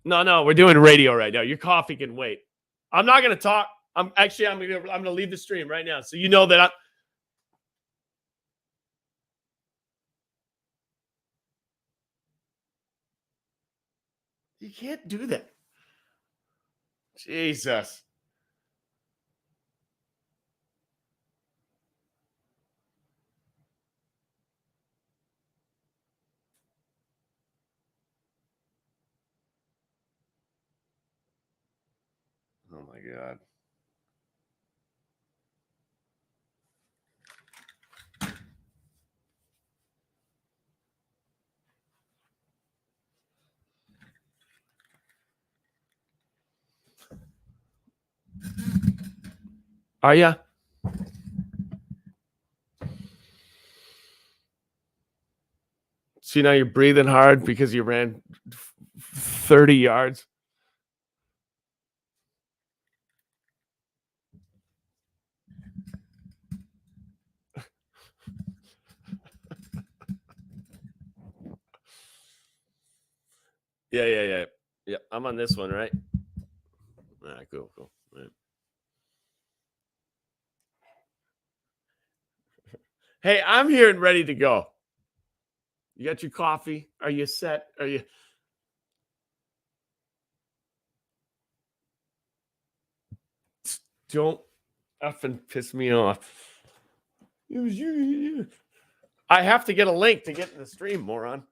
No, we're doing radio right now. Your coffee can wait. I'm not going to talk. I'm going to leave the stream right now. So you know that I'm. You can't do that. Jesus. Oh my God. Are ya? See, now you're breathing hard because you ran 30 yards. Yeah. I'm on this one, right? All right, cool. All right. Hey, I'm here and ready to go. You got your coffee? Are you set? Are you? Don't effing piss me off. It was you. I have to get a link to get in the stream, moron.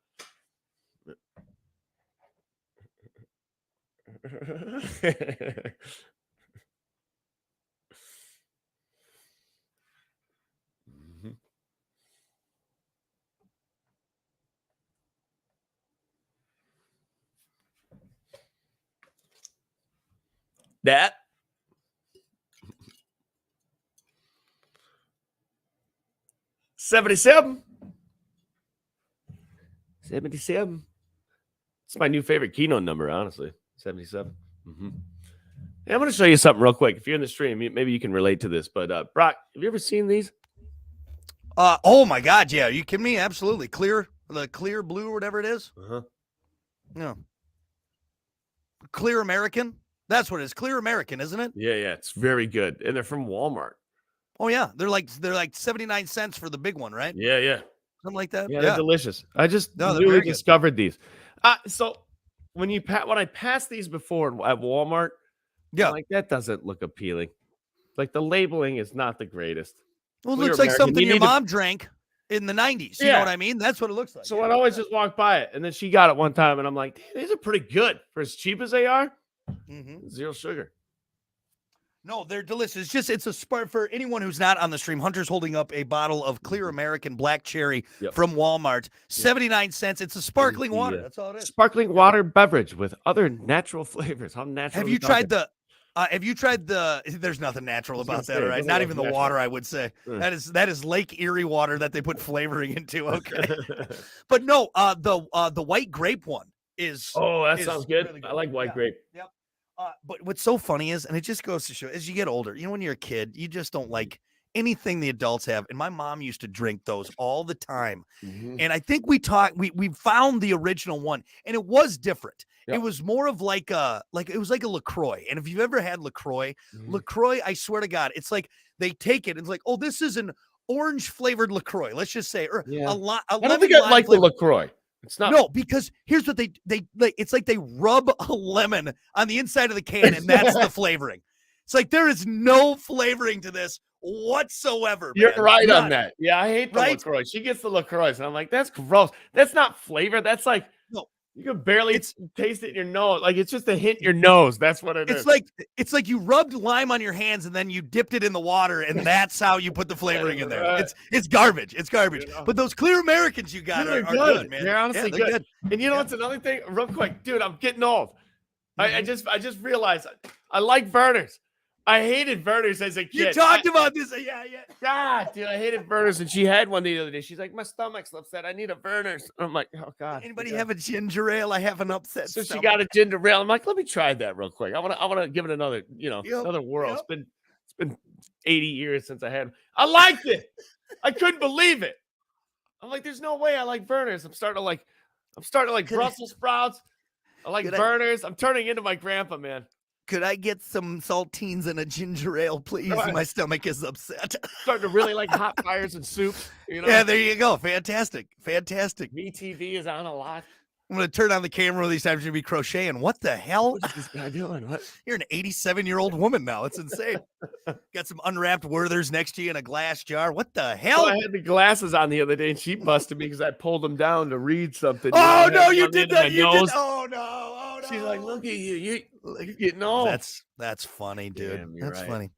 That 77. It's my new favorite keynote number, honestly. 77. Hey, I'm going to show you something real quick. If you're in the stream, maybe you can relate to this. But Brock, have you ever seen these? Oh my God, yeah. Are you kidding me? Absolutely. The clear blue or whatever it is. No. Clear American. That's what it is. Clear American, isn't it? Yeah. It's very good. And they're from Walmart. Oh yeah. They're like 79 cents for the big one, right? Yeah. Something like that. Yeah, they're delicious. I just they're newly very good. discovered these. So when I passed these before at Walmart, yeah, I'm like, that doesn't look appealing. Like the labeling is not the greatest. Well, it Clear looks like American. something your mom drank in the 90s. You know what I mean? That's what it looks like. So I'd always just walk by it. And then she got it one time, and I'm like, these are pretty good for as cheap as they are. Zero sugar. No, they're delicious. It's a spark for anyone who's not on the stream. Hunter's holding up a bottle of Clear American Black Cherry from Walmart. 79 cents. It's a sparkling water. That's all it is. Sparkling water beverage with other natural flavors. How natural? Have you tried the? There's nothing natural about that, all right? Not even the water, I would say. That is Lake Erie water that they put flavoring into. Okay, but no, the white grape one is. Oh, that sounds good. Really good. I like white grape. Yep. But what's so funny is, and it just goes to show, as you get older, when you're a kid, you just don't like anything the adults have. And my mom used to drink those all the time. And I think we found the original one, and it was different. It was more of it was like a LaCroix. And if you've ever had LaCroix, I swear to God, it's like they take it. It's like, oh, this is an orange flavored LaCroix. Let's just say, or I don't think I like the LaCroix. It's not. No, because here's what they it's like they rub a lemon on the inside of the can, and that's the flavoring. It's like there is no flavoring to this whatsoever. You're right on that. Yeah, I hate the LaCroix. She gets the LaCroix, and I'm like, that's gross. That's not flavor. That's like you can barely taste it in your nose. Like it's just a hint in your nose. That's what it is. It's like you rubbed lime on your hands and then you dipped it in the water, and that's how you put the flavoring in there. It's garbage. It's garbage. But those Clear Americans you got are good, man. They're honestly good. And you know what's another thing? Real quick, dude, I'm getting old. I just realized I like Vernors. I hated Vernors as a kid. You talked about this. Yeah. God, dude, I hated Vernors. And she had one the other day. She's like, my stomach's upset. I need a Vernors. I'm like, oh, God. Anybody have a ginger ale? I have an upset So stomach. she got a ginger ale. I'm like, let me try that real quick. I want to give it another, another whirl. It's been 80 years since I had. I liked it. I couldn't believe it. I'm like, there's no way I like Vernors. I'm starting to like Brussels sprouts. I like burners. I'm turning into my grandpa, man. Could I get some saltines and a ginger ale, please? Right. My stomach is upset. Starting to really like hot fires and soups. You know? Yeah, there you go. Fantastic. Fantastic. VTV is on a lot. I'm going to turn on the camera these times. You're going to be crocheting. What the hell? What is this guy doing? What? You're an 87-year-old woman now. It's insane. Got some unwrapped Werthers next to you in a glass jar. What the hell? Well, I had the glasses on the other day, and she busted me because I pulled them down to read something. Oh, no, you did that. You did. Oh, no. Oh, no. She's like, look at you. You're getting old. That's funny, dude. Damn, that's right. funny.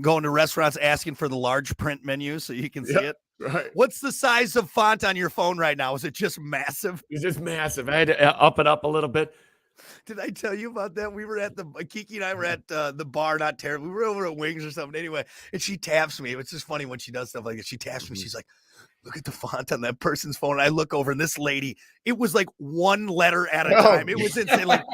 Going to restaurants asking for the large print menu so you can see it. Right. What's the size of font on your phone right now? Is it just massive? It's just massive. I had to up it up a little bit. Did I tell you about that? We were at Kiki and I were at the bar, not terrible. We were over at Wings or something anyway. And she taps me. It's just funny when she does stuff like that. She taps me. She's like, look at the font on that person's phone. And I look over and this lady, it was like one letter at a time. It was insane. Like,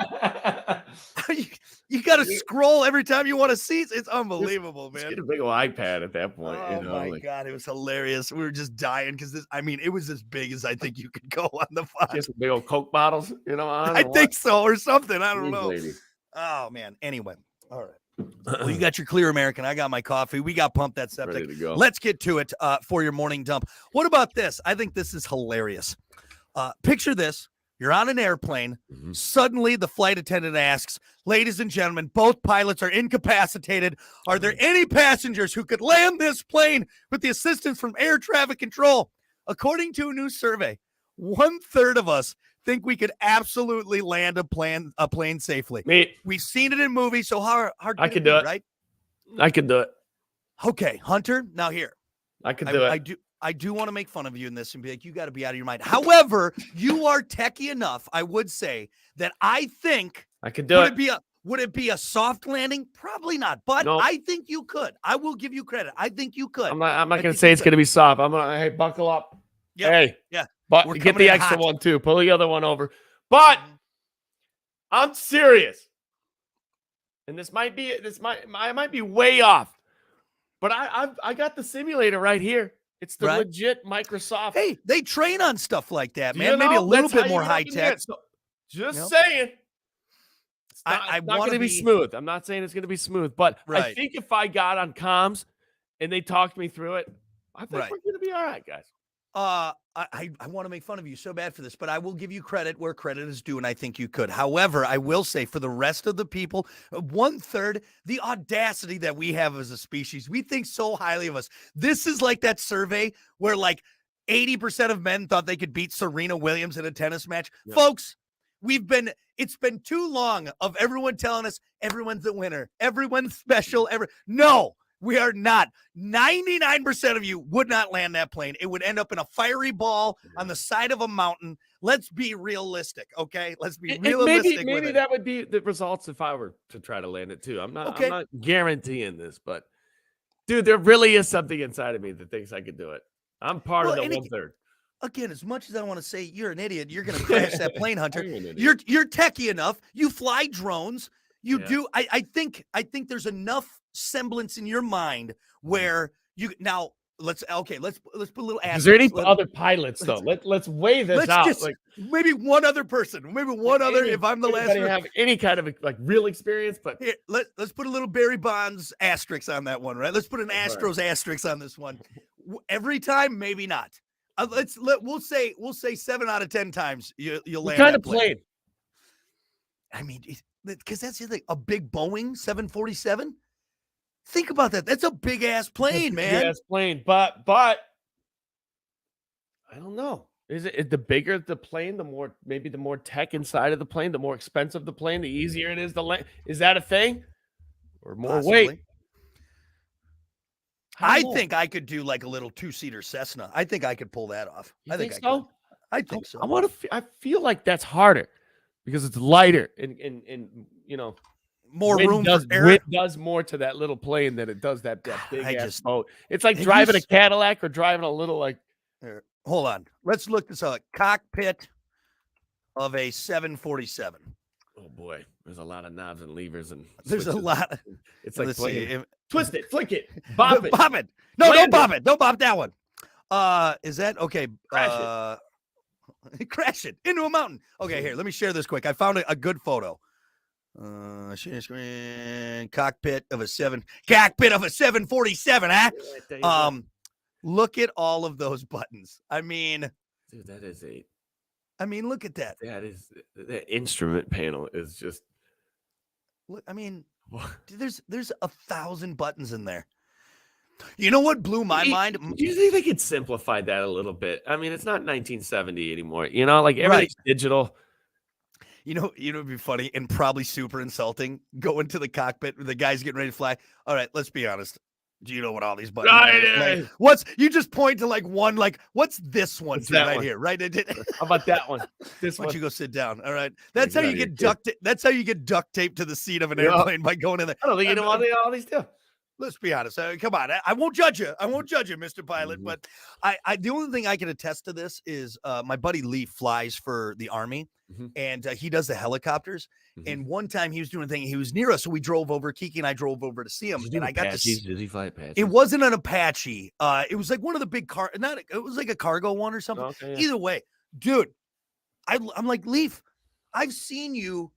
you got to scroll every time you want to see. It's unbelievable, man. Get a big old iPad at that point. Oh, my God. It was hilarious. We were just dying because it was as big as I think you could go on the font. Just big old Coke bottles, I think so, or something. I don't know. Lady. Oh, man. Anyway. All right. Well, you got your Clear American. I got my coffee. We got pumped that septic. Ready to go. Let's get to it for your morning dump. What about this? I think this is hilarious. Picture this. You're on an airplane. Mm-hmm. Suddenly, the flight attendant asks, ladies and gentlemen, both pilots are incapacitated. Are there any passengers who could land this plane with the assistance from air traffic control? According to a new survey, 1/3 of us think we could absolutely land a plane safely. Me, We've seen it in movies, so hard I could do it, right? I could do it. Okay, Hunter. Now here, I could do it. I do want to make fun of you in this and be like, you got to be out of your mind. However, you are techie enough, I would say, that I think I could do it. Would it be a soft landing? Probably not, but Nope. I think you could. I will give you credit. I think you could. I'm not going to say it's going to be soft. I'm going to, hey, buckle up. Yep. Hey, yeah. But We're get coming the in extra hot. one too. Pull the other one over. But I'm serious. And this might be, I might be way off. But I got the simulator right here. It's the legit Microsoft. Hey, they train on stuff like that, man. You know, Maybe a little that's bit how more you high can tech. get. So, just saying. It's not, I it's not want going to to be smooth. I'm not saying it's going to be smooth, but I think if I got on comms and they talked me through it, I think we're going to be all right, guys. I want to make fun of you so bad for this, but I will give you credit where credit is due, and I think you could. However, I will say for the rest of the people, 1/3, the audacity that we have as a species, we think so highly of us. This is like that survey where like 80% of men thought they could beat Serena Williams in a tennis match. Yeah. Folks, it's been too long of everyone telling us everyone's a winner, everyone's special, No. We are not. 99% of you would not land that plane. It would end up in a fiery ball on the side of a mountain. Let's be realistic, okay? Let's be realistic. Maybe that would be the results if I were to try to land it too. I'm not guaranteeing this, but dude, there really is something inside of me that thinks I could do it. I'm part of the 1/3. Again, as much as I want to say you're an idiot, you're going to crash that plane, Hunter. You're techie enough. You fly drones. You do. I think there's enough semblance in your mind where you now let's put a little asterisk. Is there any other pilots though? Let's weigh this out. Like maybe one other person, if I'm the last one. Have any kind of like real experience, but here, let's put a little Barry Bonds asterisk on that one, right? Let's put an Astros asterisk on this one. Every time, maybe not. We'll say 7 out of 10 times you'll land. What kind of plane? I mean, because that's the thing. A big Boeing 747. Think about that. That's a big ass plane, man. Big ass plane, but I don't know. Is it the bigger the plane, the more tech inside of the plane, the more expensive the plane, the easier it is to land? Is that a thing? Or more weight? I think I could do like a little 2-seater Cessna. I think I could pull that off. I think so. I think so. I feel like that's harder because it's lighter and you know. More room for air. Wind does more to that little plane than it does that big ass boat. It's like driving a Cadillac or driving a little like. Hold on, let's look this up. Cockpit of a 747. Oh boy, there's a lot of knobs and levers and there's a lot. It's like twist it, flick it, bop it, bop it. No, don't bop it. Don't bop that one. Is that okay? Crash it. Crash it into a mountain. Okay, here, let me share this quick. I found a good photo. Share screen, cockpit of a 747, huh? Look at all of those buttons. I mean, dude, look at that. The instrument panel is just. Look, there's 1,000 buttons in there. You know what blew my mind? Do you think they could simplify that a little bit? I mean, it's not 1970 anymore. You know, like everything's digital. You know, it'd be funny and probably super insulting. Go into the cockpit, the guy's getting ready to fly. All right, let's be honest. Do you know what all these buttons are? Like, you just point to like one, like, what's this one here, right? How about that one? Why don't you go sit down? All right. That's how you get that's how you get duct taped to the seat of an airplane, by going in there. I don't think you know all these do. Let's be honest. Come on. I won't judge you. Mr. Pilot. Mm-hmm. But the only thing I can attest to this is my buddy Lee flies for the Army, and he does the helicopters. And one time he was doing a thing. He was near us, so we drove over. Kiki and I drove over to see him. And I got to see. Did he fly Apache? It wasn't an Apache. It was like one of the big it was like a cargo one or something. Okay, yeah. Either way, dude, I'm like, Leaf, I've seen you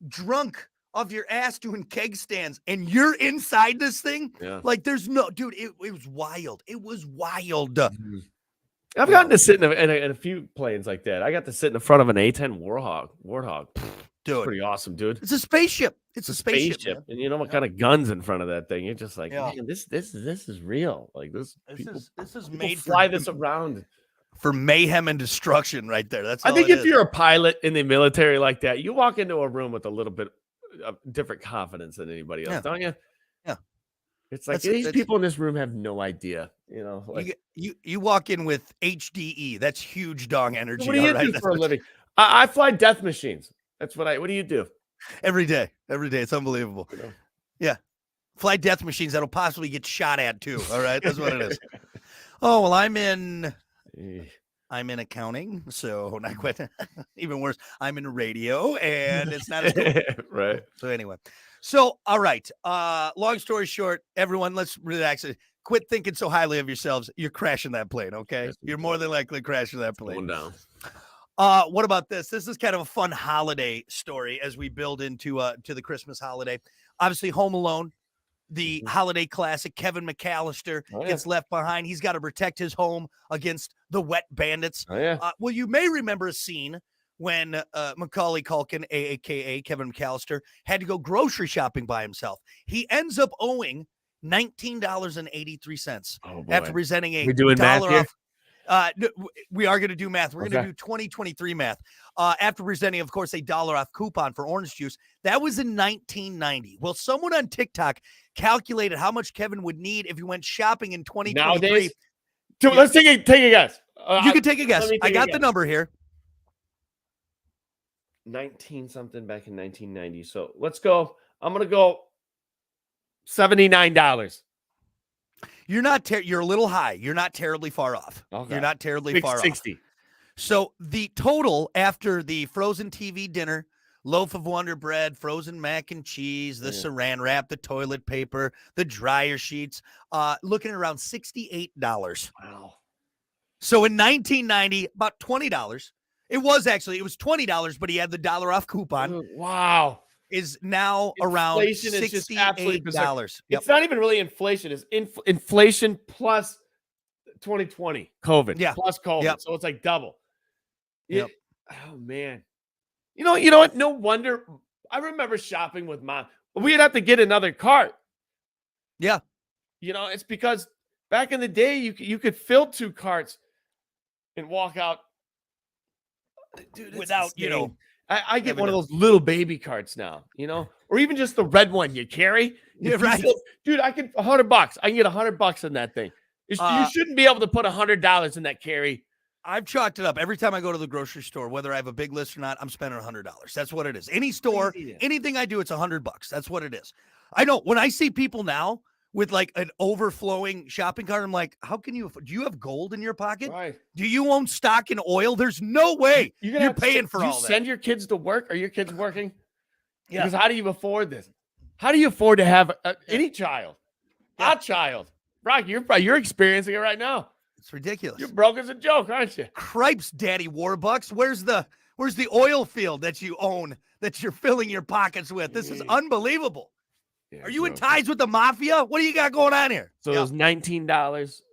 drunk off your ass doing keg stands, and you're inside this thing. Yeah. Like, there's no, dude. It was wild. It was wild. I've gotten to sit in a few planes like that. I got to sit in the front of an A-10 Warthog. Dude, pretty awesome, dude. It's a spaceship. It's a spaceship. And you know what kind of guns in front of that thing? You're just like, man, this is real. Like this is made fly this around for mayhem and destruction, right there. That's. I think if you're a pilot in the military like that, you walk into a room with a little bit of different confidence than anybody else, don't you? Yeah. It's like these people in this room have no idea. You know, like, you walk in with HDE. That's huge dong energy. What do you do for a living? I fly death machines. That's what do you do? Every day. It's unbelievable. You know? Yeah. Fly death machines that'll possibly get shot at too. All right. That's what it is. Oh, well, I'm in accounting. So not quite even worse. I'm in radio and it's not as cool. Right. So anyway. So, all right. Long story short, everyone, let's relax. Quit thinking so highly of yourselves. You're crashing that plane. Okay. You're more than likely crashing that plane. Going down. What about this? This is kind of a fun holiday story as we build into to the Christmas holiday. Obviously, Home Alone, the holiday classic. Kevin McAllister gets left behind. He's got to protect his home against the wet bandits. Well, you may remember a scene when Macaulay Culkin, aka Kevin McAllister, had to go grocery shopping by himself. He ends up owing $19.83 after presenting a $1 off. We are going to do math. We're going to do 2023 math. After presenting, of course, a $1 off coupon for orange juice. That was in 1990. Well, someone on TikTok calculated how much Kevin would need if he went shopping in 2023. Nowadays, dude, let's take a guess. You can take a guess. I got the number here. 19 something back in 1990. So let's go. I'm going to go $79. You're a little high. You're not terribly far off. Okay. You're not terribly far off. 60. So the total after the frozen TV dinner, loaf of Wonder Bread, frozen mac and cheese, the saran wrap, the toilet paper, the dryer sheets, looking at around $68. Wow. So in 1990, about $20. It was $20, but he had the $1 off coupon. Wow. Is now around $68. It's not even really inflation. It's inflation plus 2020 COVID. Plus COVID. So it's like double. Oh man. You know what? No wonder. I remember shopping with Mom. We'd have to get another cart. Yeah. You know, it's because back in the day you could fill 2 carts and walk out. Dude, without, I get one of those little baby carts now, or even just the red one you carry. Yeah, right. Dude, I can $100. I can get $100 in that thing. You shouldn't be able to put $100 in that carry. I've chalked it up. Every time I go to the grocery store, whether I have a big list or not, I'm spending $100. That's what it is. Any store, anything I do, it's $100. That's what it is. I know when I see people now with like an overflowing shopping cart, I'm like, how can you? Do you have gold in your pocket? Right. Do you own stock in oil? There's no way you're paying for all that. You send your kids to work? Are your kids working? Yeah. Because how do you afford this? How do you afford to have any child? A child? Rock, you're experiencing it right now. It's ridiculous. You're broke as a joke, aren't you? Cripes, Daddy Warbucks. Where's the oil field that you own that you're filling your pockets with? This is unbelievable. Yeah, Are you in ties with the mafia? What do you got going on here? So it was $19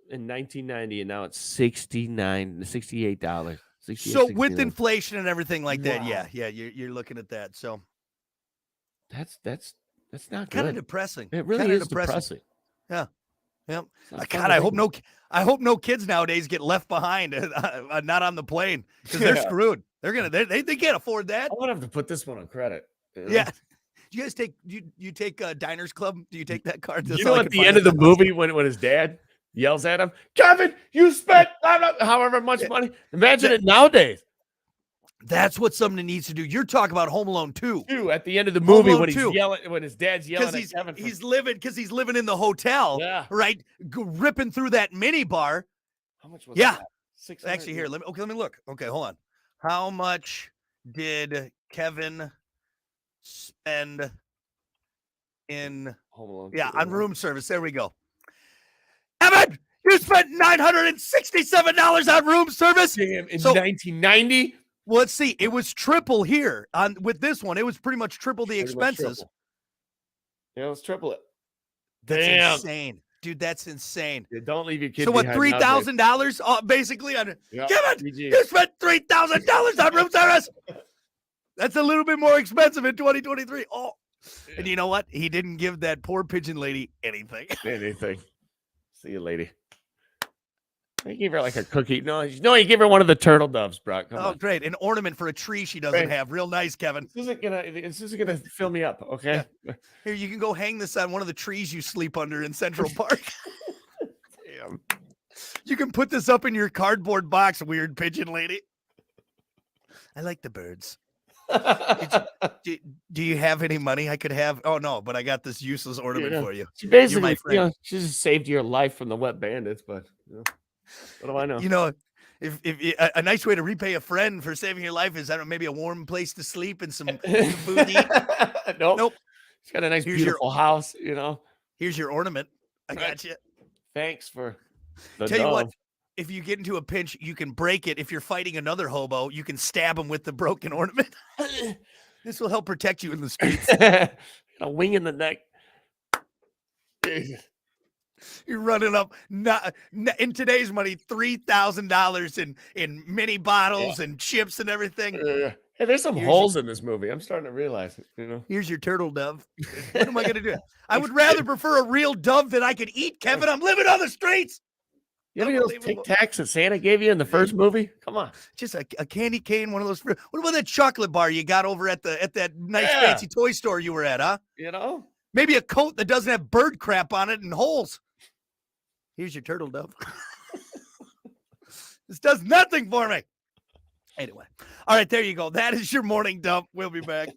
in 1990, and now it's $68. So with inflation and everything like that, Wow. yeah, you're looking at that. So that's not kind of good. depressing. It really Kinda is depressing. Yeah. Yep. It's not God, fun I to hope think no kids nowadays get left behind, not on the plane, because they're Yeah. screwed. They can't afford that. I would have to put this one on credit. You know? Yeah. Do you guys take you take Diners Club? Do you take that card? You know, at the end of the movie when his dad yells at him, Kevin, you spent however much money. Imagine it nowadays. That's what somebody needs to do. You're talking about Home Alone 2. Too at the end of the Home movie Alone when he's 2. yelling, when his dad's yelling at Kevin. He's living in the hotel, Yeah. right? Ripping through that mini bar. How much was Yeah. that? 600? Actually, here, let me look. Okay, hold on. How much did Kevin spend in Home Alone. on room service? There we go. Kevin, you spent $967 on room service. Damn, in So- 1990. Well, let's see. It was triple here on with this one. It was pretty much triple the Pretty much expenses. triple. Yeah, let's triple it. That's Damn. insane, dude. That's insane. Yeah, don't leave your kid So what? behind nowadays. $3,000 basically on. Yep, Kevin, GG. you spent $3,000 on room service. That's a little bit more expensive in 2023. Oh, and you know what? He didn't give that poor pigeon lady anything. Anything. See you, lady. I gave her like a cookie. No, you gave her one of the turtle doves, Brock. Come Oh, on. great! An ornament for a tree she doesn't Right. have. Real nice, Kevin. This isn't gonna fill me up, okay? Here, you can go hang this on one of the trees you sleep under in Central Park. Damn. You can put this up in your cardboard box, weird pigeon lady. I like the birds. Do you have any money I could have? Oh no, but I got this useless ornament Yeah. for you. She basically, friend. she just saved your life from the wet bandits, but what do I know? You know, if a nice way to repay a friend for saving your life is, I don't know, maybe a warm place to sleep and some food to eat. Nope. She's got a nice, Here's your- beautiful house, Here's your ornament. I Right. got you. Thanks for the Tell you what, dove. if you get into a pinch, you can break it. If you're fighting another hobo, you can stab him with the broken ornament. This will help protect you in the streets. A wing in the neck. You're running up in today's money $3,000 in mini bottles and chips and everything. Hey, there's some Here's holes in this movie. I'm starting to realize it. Here's your turtle dove. What am I going to do? I would rather prefer a real dove that I could eat, Kevin. I'm living on the streets. You ever get those Unbelievable. Tic Tacs that Santa gave you in the first movie? Come on. Just a candy cane, one of those. What about that chocolate bar you got over at that nice Yeah. fancy toy store you were at, huh? Maybe a coat that doesn't have bird crap on it and holes. Here's your turtle dove. This does nothing for me. Anyway. All right, there you go. That is your morning dump. We'll be back.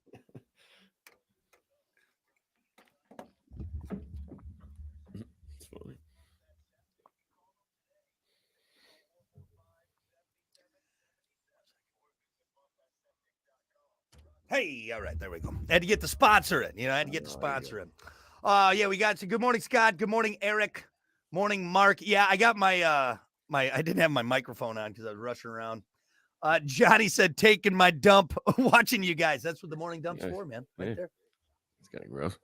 Hey, all right, there we go. Had to get the sponsor in. I had to get the sponsor in. Yeah, we got some. Good morning, Scott. Good morning, Eric. Morning, Mark. Yeah, I got my I didn't have my microphone on because I was rushing around. Johnny said taking my dump, watching you guys. That's what the morning dump's for, man. Right there. It's kind of gross.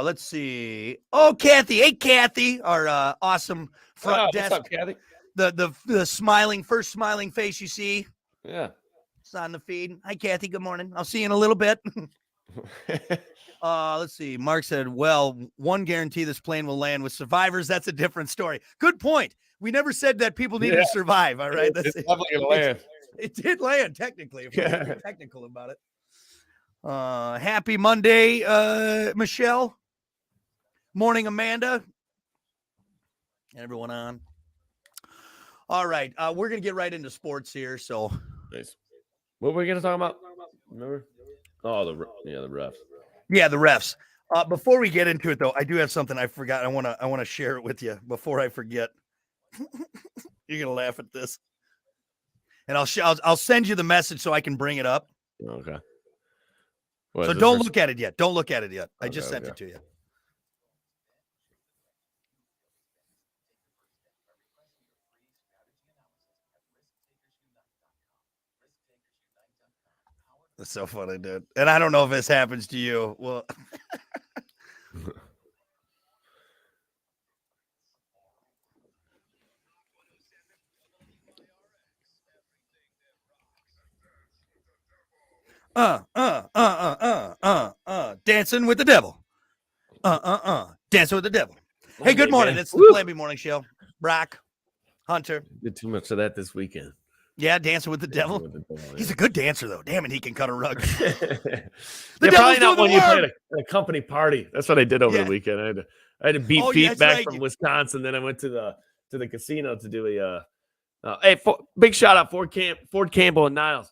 Let's see. Oh, Kathy. Hey, Kathy, our awesome front desk. What's up, Kathy? The first smiling face you see. Yeah. It's on the feed. Hi, Kathy. Good morning. I'll see you in a little bit. Let's see. Mark said, well, one guarantee this plane will land with survivors. That's a different story. Good point. We never said that people need to survive. All right. It's definitely going to land. It did land, technically, if we're technical about it. Happy Monday, Michelle. Morning, Amanda. Everyone on. All right. We're going to get right into sports here. So Nice. What were we going to talk about? Remember? Oh, the refs. Yeah, the refs. Before we get into it, though, I do have something I forgot. I want to share it with you before I forget. You're gonna laugh at this, and I'll send you the message so I can bring it up. Okay. So don't look at it yet. Don't look at it yet. I just sent it to you. That's so funny, dude. And I don't know if this happens to you. Well, dancing with the devil. Dancing with the devil. Hey, good morning. It's the Plan B Morning Show. Brock, Hunter. Did too much of that this weekend. Yeah, dancing with the devil. He's a good dancer, though. Damn it, he can cut a rug. The probably not when you played at a company party. That's what I did over the weekend. I had to beat feet back from Wisconsin. Then I went to the casino to do a big shout out Ford Campbell and Niles.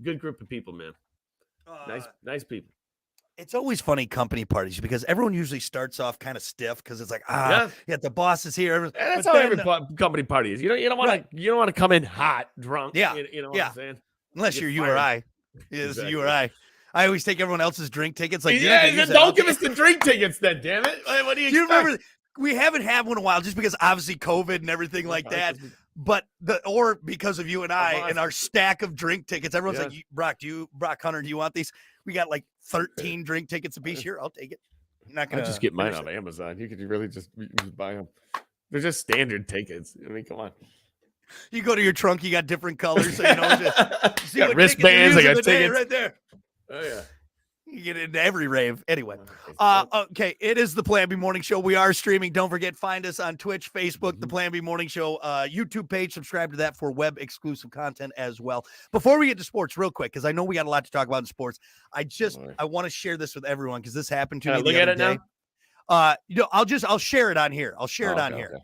Good group of people, man. Nice people. It's always funny company parties because everyone usually starts off kind of stiff because it's like, the boss is here. That's how every company party is. You don't want to come in hot, drunk. Yeah, you know what I'm saying? Unless you're you or I. Exactly. You or I. I always take everyone else's drink tickets. Like, don't give us the drink tickets then, damn it. What do you remember? We haven't had one in a while just because obviously COVID and everything like that. But because of you and I and our stack of drink tickets, everyone's like, Brock Hunter, do you want these? We got like 13 drink tickets apiece. Here, I'll take it. I'm not gonna just get mine on Amazon. You could really just buy them. They're just standard tickets. I mean, come on. You go to your trunk, you got different colors, so you know. Just see got wristbands. I got tickets right there. Oh yeah. You get into every rave. Anyway, okay, it is the Plan B Morning Show. We are streaming. Don't forget, find us on Twitch, Facebook, the Plan B Morning Show YouTube page. Subscribe to that for web exclusive content as well. Before we get to sports, real quick, because I know we got a lot to talk about in sports. I want to share this with everyone because this happened to me the other day. I'll share it on here. I'll share it on here. Okay.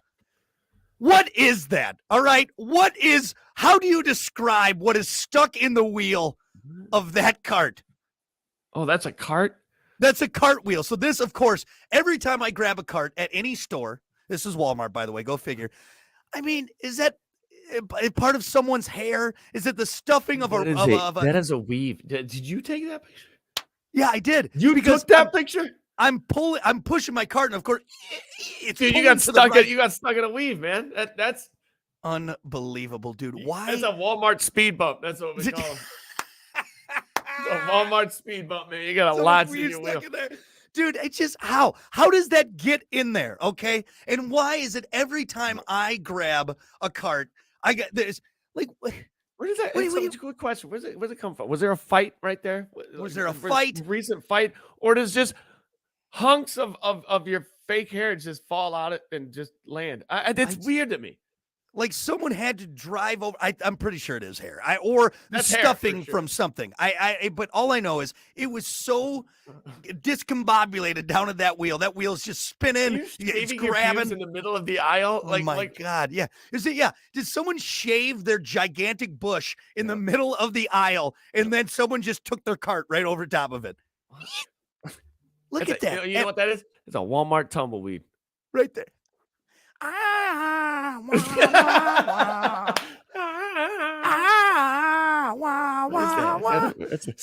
What is that? All right. How do you describe what is stuck in the wheel of that cart? Oh, that's a cart? That's a cartwheel. So this, of course, every time I grab a cart at any store, this is Walmart, by the way, go figure. I mean, is that part of someone's hair? Is it the stuffing of a that is a weave. Did you take that picture? Yeah, I did. You took that picture? I'm pushing my cart, and of course, it's you got stuck in a weave, man. That's unbelievable, dude. Why? That's a Walmart speed bump. That's what we call them. A Walmart speed bump, man. You got a lot in your wheel. Dude, it's just how does that get in there? Okay. And why is it every time I grab a cart, I get this like where does that? It's a good question. Where's it come from? Was there a fight right there? Was there a fight? Recent fight? Or does just hunks of your fake hair just fall out and just land? It's weird to me. Like someone had to drive over. I'm pretty sure it is hair. Or the stuffing from something. But all I know is it was so discombobulated down at that wheel. That wheel's just spinning. It's grabbing in the middle of the aisle. Oh my God! Yeah. Did someone shave their gigantic bush in the middle of the aisle, and then someone just took their cart right over top of it? Look at that. You know what that is? It's a Walmart tumbleweed. Right there. Is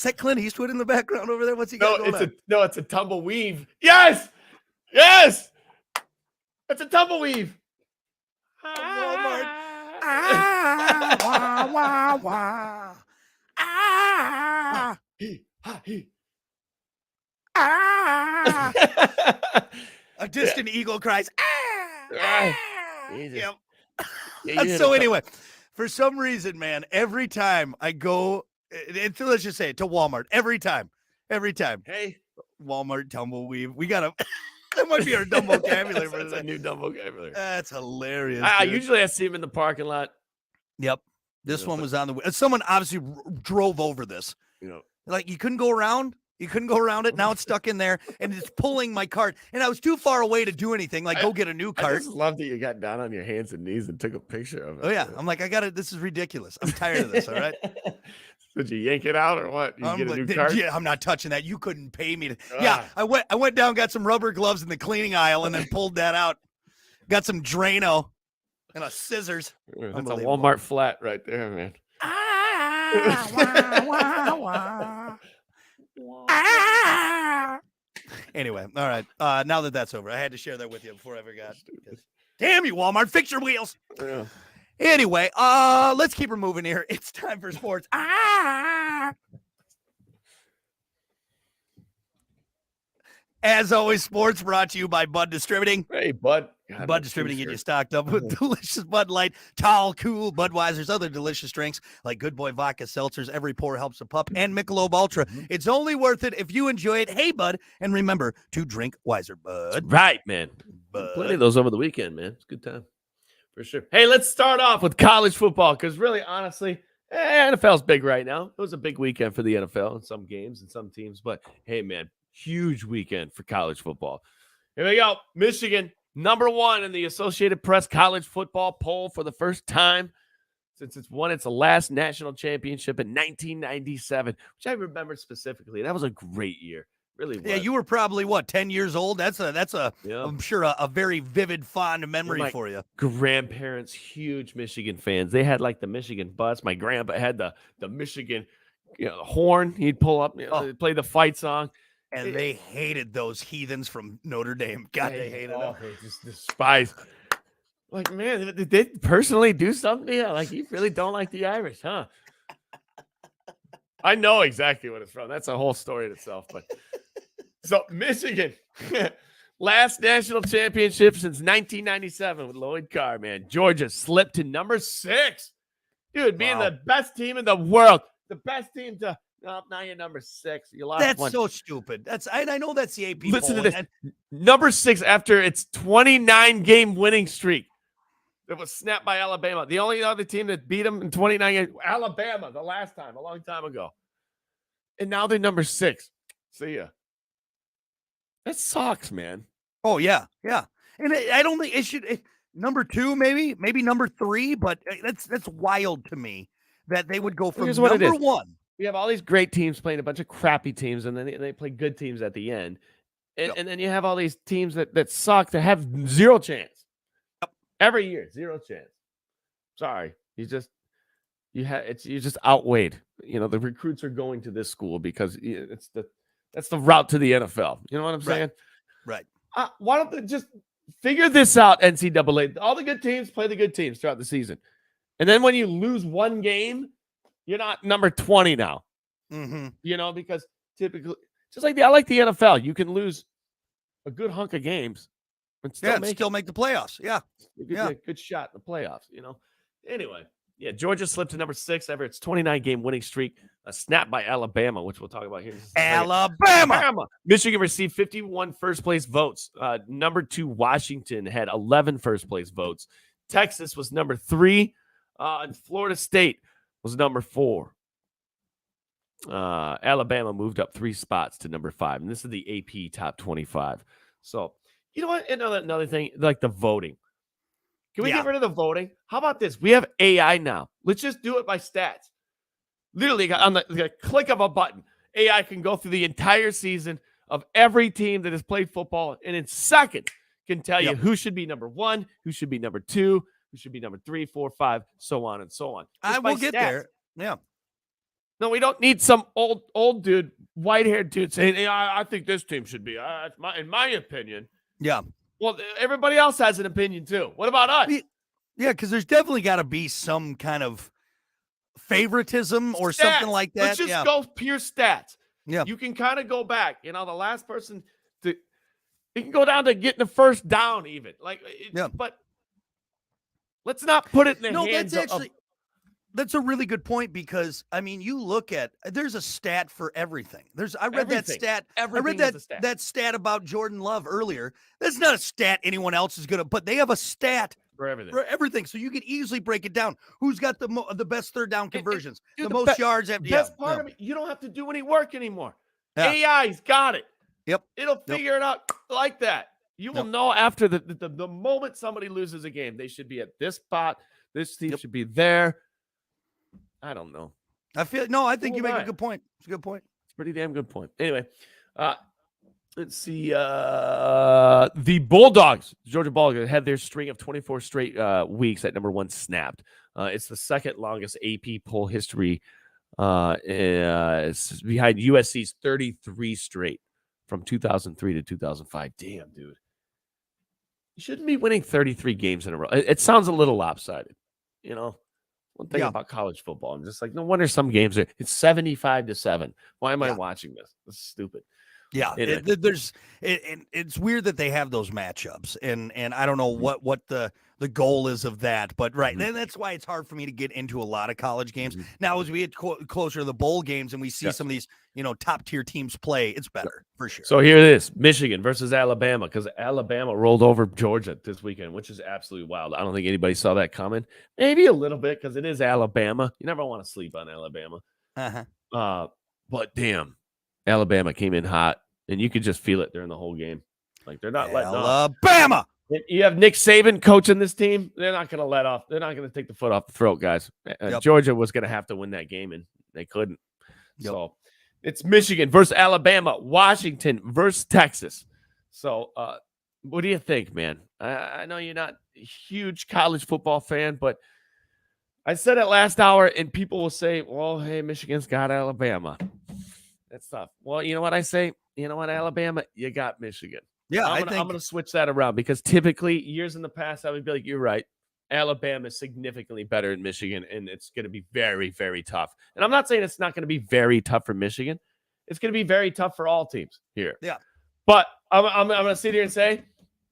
that Clint Eastwood in the background over there? What's he got going on? No, it's a tumbleweave. Yes. It's a tumbleweave. Walmart. A distant eagle cries. Yep. So anyway, for some reason, man, every time I go, let's just say it, to Walmart, every time. Hey, Walmart tumbleweave. We gotta. That might be our dumb vocabulary. That's a new dumb vocabulary. That's hilarious. Usually I see him in the parking lot. Yep. This one was on the. Someone obviously drove over this. Like you couldn't go around. You couldn't go around it. Now it's stuck in there, and it's pulling my cart. And I was too far away to do anything. Like, go get a new cart. I just love that you got down on your hands and knees and took a picture of it. Oh, yeah. I'm like, I got it. This is ridiculous. I'm tired of this, all right? Did you yank it out or what? You get a new cart? Yeah, I'm not touching that. You couldn't pay me to. Yeah, I went down, got some rubber gloves in the cleaning aisle, and then pulled that out. Got some Drano and a scissors. That's a Walmart flat right there, man. Anyway, all right. Now that's over, I had to share that with you before I forgot. Damn you, Walmart! Fix your wheels. Yeah. Anyway, let's keep her moving here. It's time for sports. As always, sports brought to you by Bud Distributing. Hey, Bud. God, Bud Distributing, get you stocked up with delicious Bud Light, Tall, Cool, Budweiser's, other delicious drinks like Good Boy Vodka Seltzers. Every pour helps a pup, and Michelob Ultra. It's only worth it if you enjoy it. Hey, Bud, and remember to drink wiser, Bud. Right, man. Bud. Plenty of those over the weekend, man. It's a good time. For sure. Hey, let's start off with college football because really, honestly, NFL's big right now. It was a big weekend for the NFL in some games and some teams. But, hey, man, huge weekend for college football. Here we go. Michigan, #1 in the Associated Press college football poll for the first time since it's won its last national championship in 1997, which I remember specifically. That was a great year. Really was. Yeah, you were probably, 10 years old? That's a Yeah. I'm sure, a very vivid, fond memory for you. Grandparents, huge Michigan fans. They had like the Michigan bus. My grandpa had the Michigan horn. He'd pull up, play the fight song. And they hated those heathens from Notre Dame. God, they hated them. They just despise. Like, man, did they personally do something to you? Like, you really don't like the Irish, huh? I know exactly what it's from. That's a whole story in itself. But so Michigan, last national championship since 1997 with Lloyd Carr, man. Georgia slipped to #6. Dude, being the best team in the world. The best team to now you're #6. You lost That's one. so stupid. I know that's the AP Listen poll, to this. #6 after its 29-game winning streak. That was snapped by Alabama. The only other team that beat them in 29 games, Alabama, the last time, a long time ago. And now they're #6. See ya. That sucks, man. Oh, yeah. Yeah. And I don't think it should #2, maybe #3, but that's wild to me that they would go from Here's what it is. #1. We have all these great teams playing a bunch of crappy teams, and then they play good teams at the end. And then you have all these teams that suck that have zero chance. Every year, zero chance. Sorry. You're just outweighed. The recruits are going to this school because that's the route to the NFL. You know what I'm saying? Right. Why don't they just figure this out, NCAA? All the good teams play the good teams throughout the season. And then when you lose one game, you're not #20 now. Mm-hmm. Because typically, just like I like the NFL, you can lose a good hunk of games and still make the playoffs. Yeah. Good shot in the playoffs, Anyway, Georgia slipped to #6 after its 29-game winning streak, snapped by Alabama, which we'll talk about here. Alabama. Michigan received 51 first-place votes. #2, Washington had 11 first-place votes. Texas was #3, and Florida State was #4. Alabama moved up 3 spots to #5, and this is the AP Top 25. So, you know what? Another thing, like the voting. Can we get rid of the voting? How about this? We have AI now. Let's just do it by stats. Literally, on the click of a button, AI can go through the entire season of every team that has played football, and in seconds can tell you who should be #1, who should be #2, who should be #3, 4, 5, so on and so on. I will get there. Yeah. No, we don't need some old dude, white-haired dude saying, hey, I think this team should be. In my opinion. Yeah. Well, everybody else has an opinion, too. What about us? Yeah, because there's definitely got to be some kind of favoritism or something like that. Let's just go pure stats. Yeah. You can kind of go back. The last person it can go down to getting the first down even. But let's not put it in the hands of... That's a really good point because you look at there's a stat for everything. I read that stat. Everything is a stat. That stat about Jordan Love earlier. That's not a stat anyone else is gonna, but they have a stat for everything. So you can easily break it down. Who's got the best third down conversions, the most yards? Best part of it, you don't have to do any work anymore. AI's got it. Yep. It'll figure it out like that. You will know after the moment somebody loses a game, they should be at this spot. This team should be there. I don't know. I think you make a good point. It's a good point. It's a pretty damn good point. Anyway, let's see. The Bulldogs, Georgia Bulldogs, had their string of 24 straight weeks at #1 snapped. It's the second longest AP poll history. It's behind USC's 33 straight from 2003 to 2005. Damn, dude. You shouldn't be winning 33 games in a row. It sounds a little lopsided, One thing about college football, I'm just like, no wonder some games it's 75-7. Why am I watching this? This is stupid. Yeah, it's weird that they have those matchups, and I don't know what the goal is of that, but right, then that's why it's hard for me to get into a lot of college games. Now, as we get closer to the bowl games and we see some of these top tier teams play, it's better for sure. So here it is: Michigan versus Alabama, because Alabama rolled over Georgia this weekend, which is absolutely wild. I don't think anybody saw that coming. Maybe a little bit because it is Alabama. You never want to sleep on Alabama. But damn, Alabama came in hot, and you could just feel it during the whole game. Like they're not letting off. Alabama. You have Nick Saban coaching this team. They're not going to let off. They're not going to take the foot off the throat, guys. Georgia was going to have to win that game, and they couldn't. So it's Michigan versus Alabama, Washington versus Texas. So what do you think, man? I know you're not a huge college football fan, but I said it last hour, and people will say, well, hey, Michigan's got Alabama. That's tough. Well, you know what I say? You know what, Alabama? You got Michigan. Yeah, I'm going to switch that around because typically years in the past, I would be like, you're right. Alabama is significantly better than Michigan, and it's going to be very, very tough. And I'm not saying it's not going to be very tough for Michigan. It's going to be very tough for all teams here. Yeah. But I'm going to sit here and say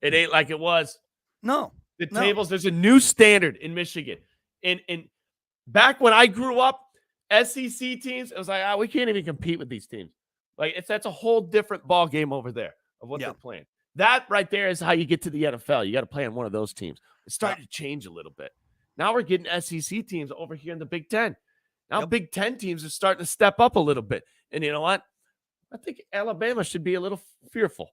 it ain't like it was. No. Tables, there's a new standard in Michigan. And back when I grew up, SEC teams, it was like, we can't even compete with these teams. Like that's a whole different ball game over there of what they're playing. That right there is how you get to the NFL. You got to play on one of those teams. It's starting to change a little bit. Now we're getting SEC teams over here in the Big Ten. Now Big Ten teams are starting to step up a little bit. And you know what? I think Alabama should be a little fearful.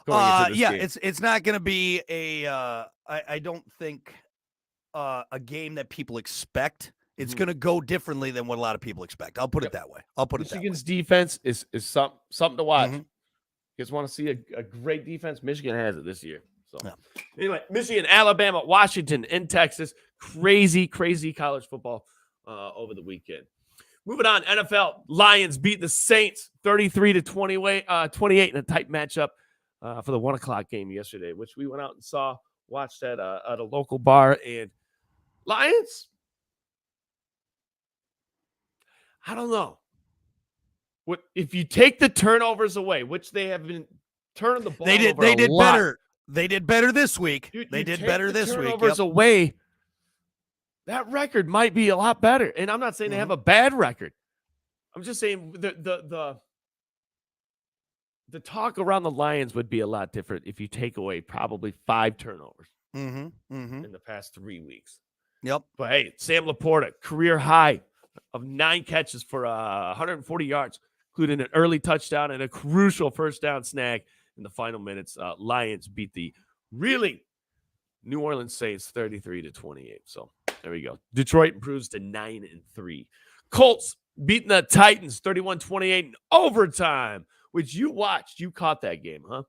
It's not going to be I don't think a game that people expect. It's going to go differently than what a lot of people expect. I'll put it that way. Michigan's defense is something to watch. You guys want to see a great defense? Michigan has it this year. So anyway, Michigan, Alabama, Washington, and Texas. Crazy, crazy college football over the weekend. Moving on, NFL. Lions beat the Saints 33-28 in a tight matchup for the 1:00 game yesterday, which we went out and watched at a local bar. And Lions, I don't know. What if you take the turnovers away, which they have been turning the ball over they did lot. Better. They did better this week. They did better this week. Turnovers away. That record might be a lot better. And I'm not saying they have a bad record. I'm just saying the talk around the Lions would be a lot different if you take away probably 5 turnovers in the past 3 weeks. Yep. But hey, Sam Laporta, career high of 9 catches for 140 yards, including an early touchdown and a crucial first down snag in the final minutes. Lions beat the reeling New Orleans Saints 33-28. So there we go. Detroit improves to 9-3. Colts beating the Titans 31-28 in overtime, which you watched. You caught that game, huh?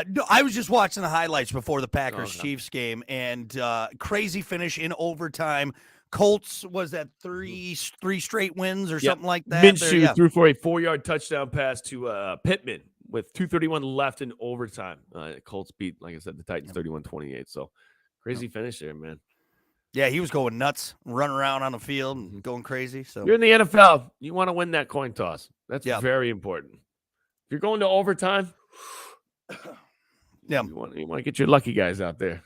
No, I was just watching the highlights before the Packers-Chiefs game, and crazy finish in overtime. Colts was that three straight wins or something like that. Minshew threw for a 4-yard touchdown pass to Pittman with 2:31 left in overtime. Colts beat, like I said, the Titans 31-28. So crazy finish there, man. Yeah, he was going nuts, running around on the field and going crazy. So you're in the NFL. You want to win that coin toss. That's very important. If you're going to overtime, you want to get your lucky guys out there.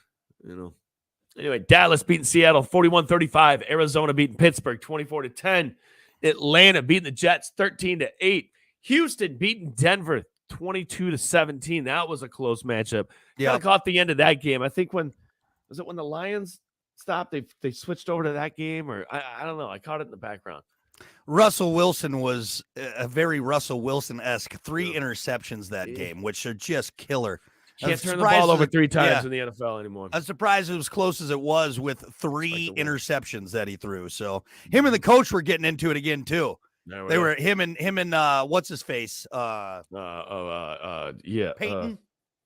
Anyway, Dallas beating Seattle 41-35. Arizona beating Pittsburgh 24-10. Atlanta beating the Jets 13-8. Houston beating Denver 22-17. That was a close matchup. I caught the end of that game. I think when the Lions stopped, they switched over to that game, or I don't know. I caught it in the background. Russell Wilson was a very Russell Wilson-esque 3 interceptions that game, which are just killer. Can't turn the ball over 3 times in the NFL anymore. I'm surprised it was close as it was with 3 interceptions that he threw. So him and the coach were getting into it again too. They were him and what's his face? Peyton.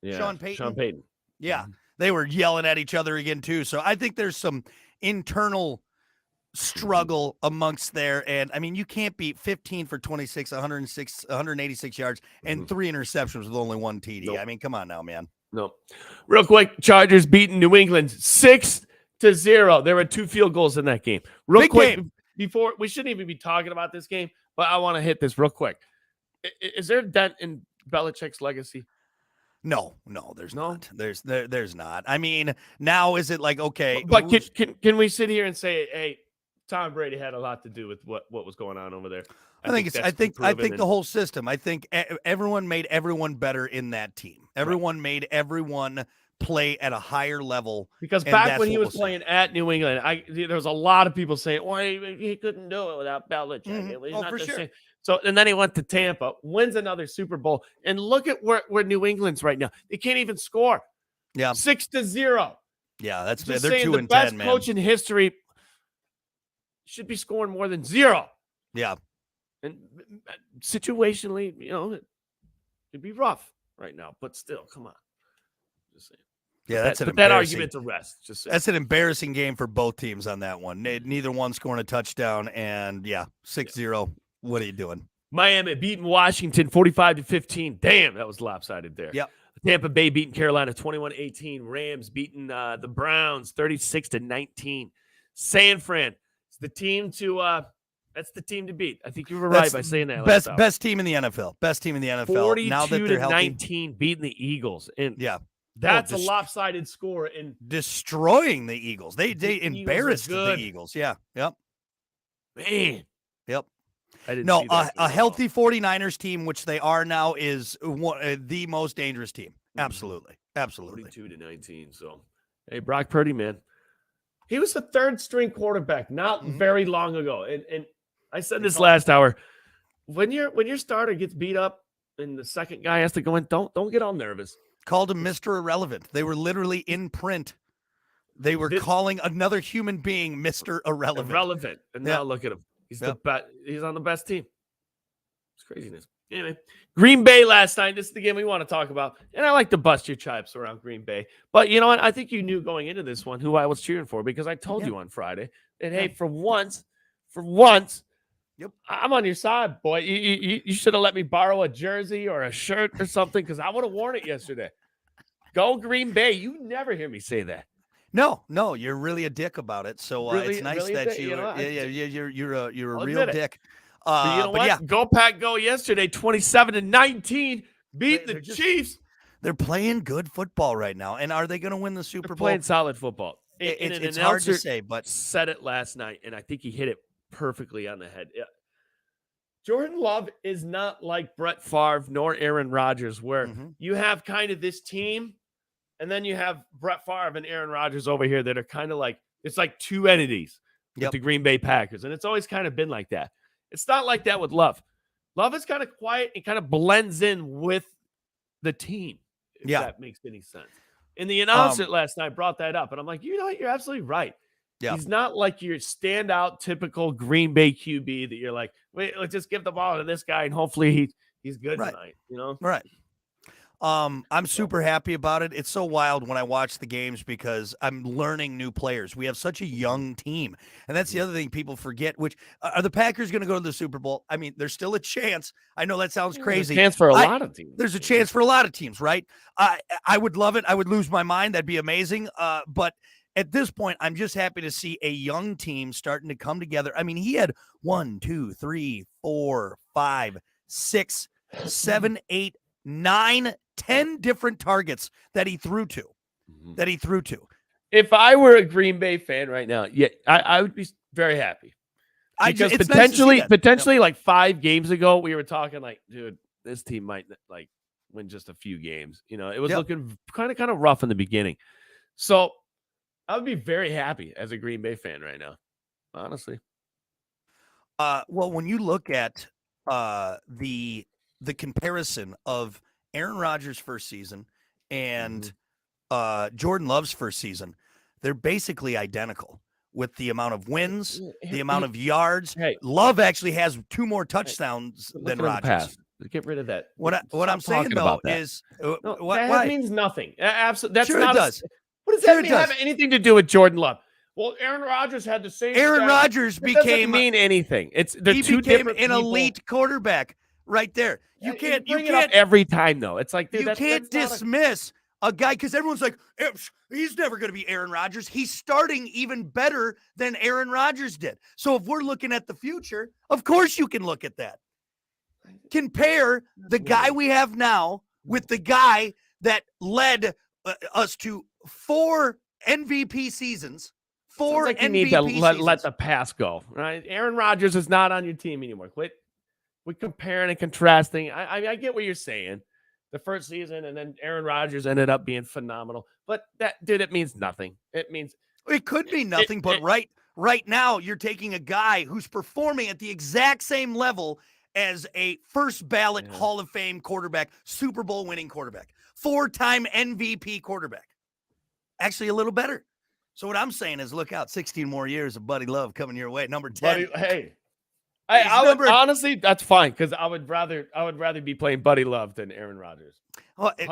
Sean Payton. Yeah, they were yelling at each other again too. So I think there's some internal struggle amongst there, and I mean you can't beat 15 for 26, 186 yards, and 3 interceptions with only 1 TD. Nope. I mean, come on now, man. No, real quick, Chargers beating New England 6-0. There were 2 field goals in that game. Real quick, before we shouldn't even be talking about this game, but I want to hit this real quick. is there a dent in Belichick's legacy? No, there's No? not. There's not. I mean, now is it like, okay, But can we sit here and say, hey, Tom Brady had a lot to do with what was going on over there? I think that's been I proven, think and the whole system. I think everyone made everyone better in that team. Everyone made everyone play at a higher level. because and back that's when he what was we'll see. playing at New England, there was a lot of people saying, "Well, he couldn't do it without Belichick." Mhm. He's Oh, not for the sure. same. So, and then he went to Tampa, wins another Super Bowl, and look at where New England's right now. They can't even score. Yeah, 6-0. yeah. That's Just they're saying, 2 the and best 10, man. coach in history should be scoring more than 0. Yeah, And situationally, it'd be rough right now, but still, come on. Just saying. yeah. That's an Put that embarrassing. argument to rest. Just saying. That's an embarrassing game for both teams on that one. Neither one scoring a touchdown, and 6-0. What are you doing? Miami beating Washington 45-15. Damn, that was lopsided there. Yep. Tampa Bay beating Carolina 21-18. Rams beating the Browns 36-19. San Fran is the team to that's the team to beat. I think you were right by saying that. Best team in the NFL. Best team in the NFL. Now that they're healthy, 42-19 beating the Eagles. And yeah, that's a lopsided score. And destroying the Eagles. They Eagles are embarrassed the good. Eagles. Yeah. Yep. man, Yep. I didn't No, see that a healthy 49ers team, which they are now, is the most dangerous team. Absolutely. Absolutely. 42-19. So, hey, Brock Purdy, man. He was the third string quarterback not very long ago. And I said this last hour. When your starter gets beat up and the second guy has to go in, don't get all nervous. Called him Mr. Irrelevant. They were literally in print. They were calling another human being Mr. Irrelevant. And now look at him. He's the best. He's on the best team. It's craziness. Anyway, Green Bay last night. This is the game we want to talk about. And I like to bust your chops around Green Bay. But you know what? I think you knew going into this one who I was cheering for because I told you on Friday that, hey, for once, Yep. I'm on your side, boy. You should have let me borrow a jersey or a shirt or something because I would have worn it yesterday. Go Green Bay. You never hear me say that. No, you're really a dick about it. So it's nice really that you're a real dick. But you know what? Yeah. Go Pack Go yesterday, 27-19, beat the Chiefs. They're playing good football right now. And are they going to win the Super Bowl? Playing solid football. It's hard to say, but said it last night, and I think he hit it perfectly on the head. Yeah. Jordan Love is not like Brett Favre nor Aaron Rodgers, where you have kind of this team, and then you have Brett Favre and Aaron Rodgers over here that are kind of like, it's like two entities with the Green Bay Packers. And it's always kind of been like that. It's not like that with Love. Love is kind of quiet and kind of blends in with the team, if that makes any sense. And the announcer last night brought that up. And I'm like, you know what? You're absolutely right. Yeah. He's not like your standout typical Green Bay QB that you're like, wait, let's just give the ball to this guy and hopefully he's good tonight, you know? Right. I'm super happy about it. It's so wild when I watch the games because I'm learning new players. We have such a young team. And that's the other thing people forget, which are the Packers going to go to the Super Bowl? I mean, there's still a chance. I know that sounds crazy. There's a chance for a lot of teams. There's a chance for a lot of teams, right? I would love it. I would lose my mind. That'd be amazing. But at this point, I'm just happy to see a young team starting to come together. I mean, he had 1, 2, 3, 4, 5, 6, 7, 8, 9, 10 different targets that he threw to. If I were a Green Bay fan right now, I would be very happy. Because potentially like 5 games ago, we were talking like, dude, this team might like win just a few games. You know, it was looking kind of rough in the beginning. So I would be very happy as a Green Bay fan right now, honestly. Well, when you look at the comparison of Aaron Rodgers' first season and Jordan Love's first season, they're basically identical with the amount of wins, the amount of yards. Hey, Love actually has 2 more touchdowns than Rodgers. Get rid of that. What I'm saying though is that means nothing. Absolutely, that's sure not. It does. What does that mean? Have anything to do with Jordan Love? Well, Aaron Rodgers had the same. Aaron Rodgers doesn't mean anything. They're two different an elite quarterback right there. You can't it up every time though. It's like, dude, you can't dismiss a guy because everyone's like, he's never going to be Aaron Rodgers. He's starting even better than Aaron Rodgers did. So if we're looking at the future, of course you can look at that. compare the guy we have now with the guy that led us to 4 MVP seasons. Sounds 4 like you MVP need to let seasons. the past go, right? Aaron Rodgers is not on your team anymore. Quit comparing and contrasting. I get what you're saying. The first season, and then Aaron Rodgers ended up being phenomenal. But it means nothing. It means It could be nothing, but right now you're taking a guy who's performing at the exact same level as a first ballot Hall of Fame quarterback, Super Bowl winning quarterback, 4-time MVP quarterback. Actually, a little better. So what I'm saying is, look out, 16 more years of Buddy Love coming your way. Number 10. I would honestly, that's fine, because I would rather be playing Buddy Love than Aaron Rodgers.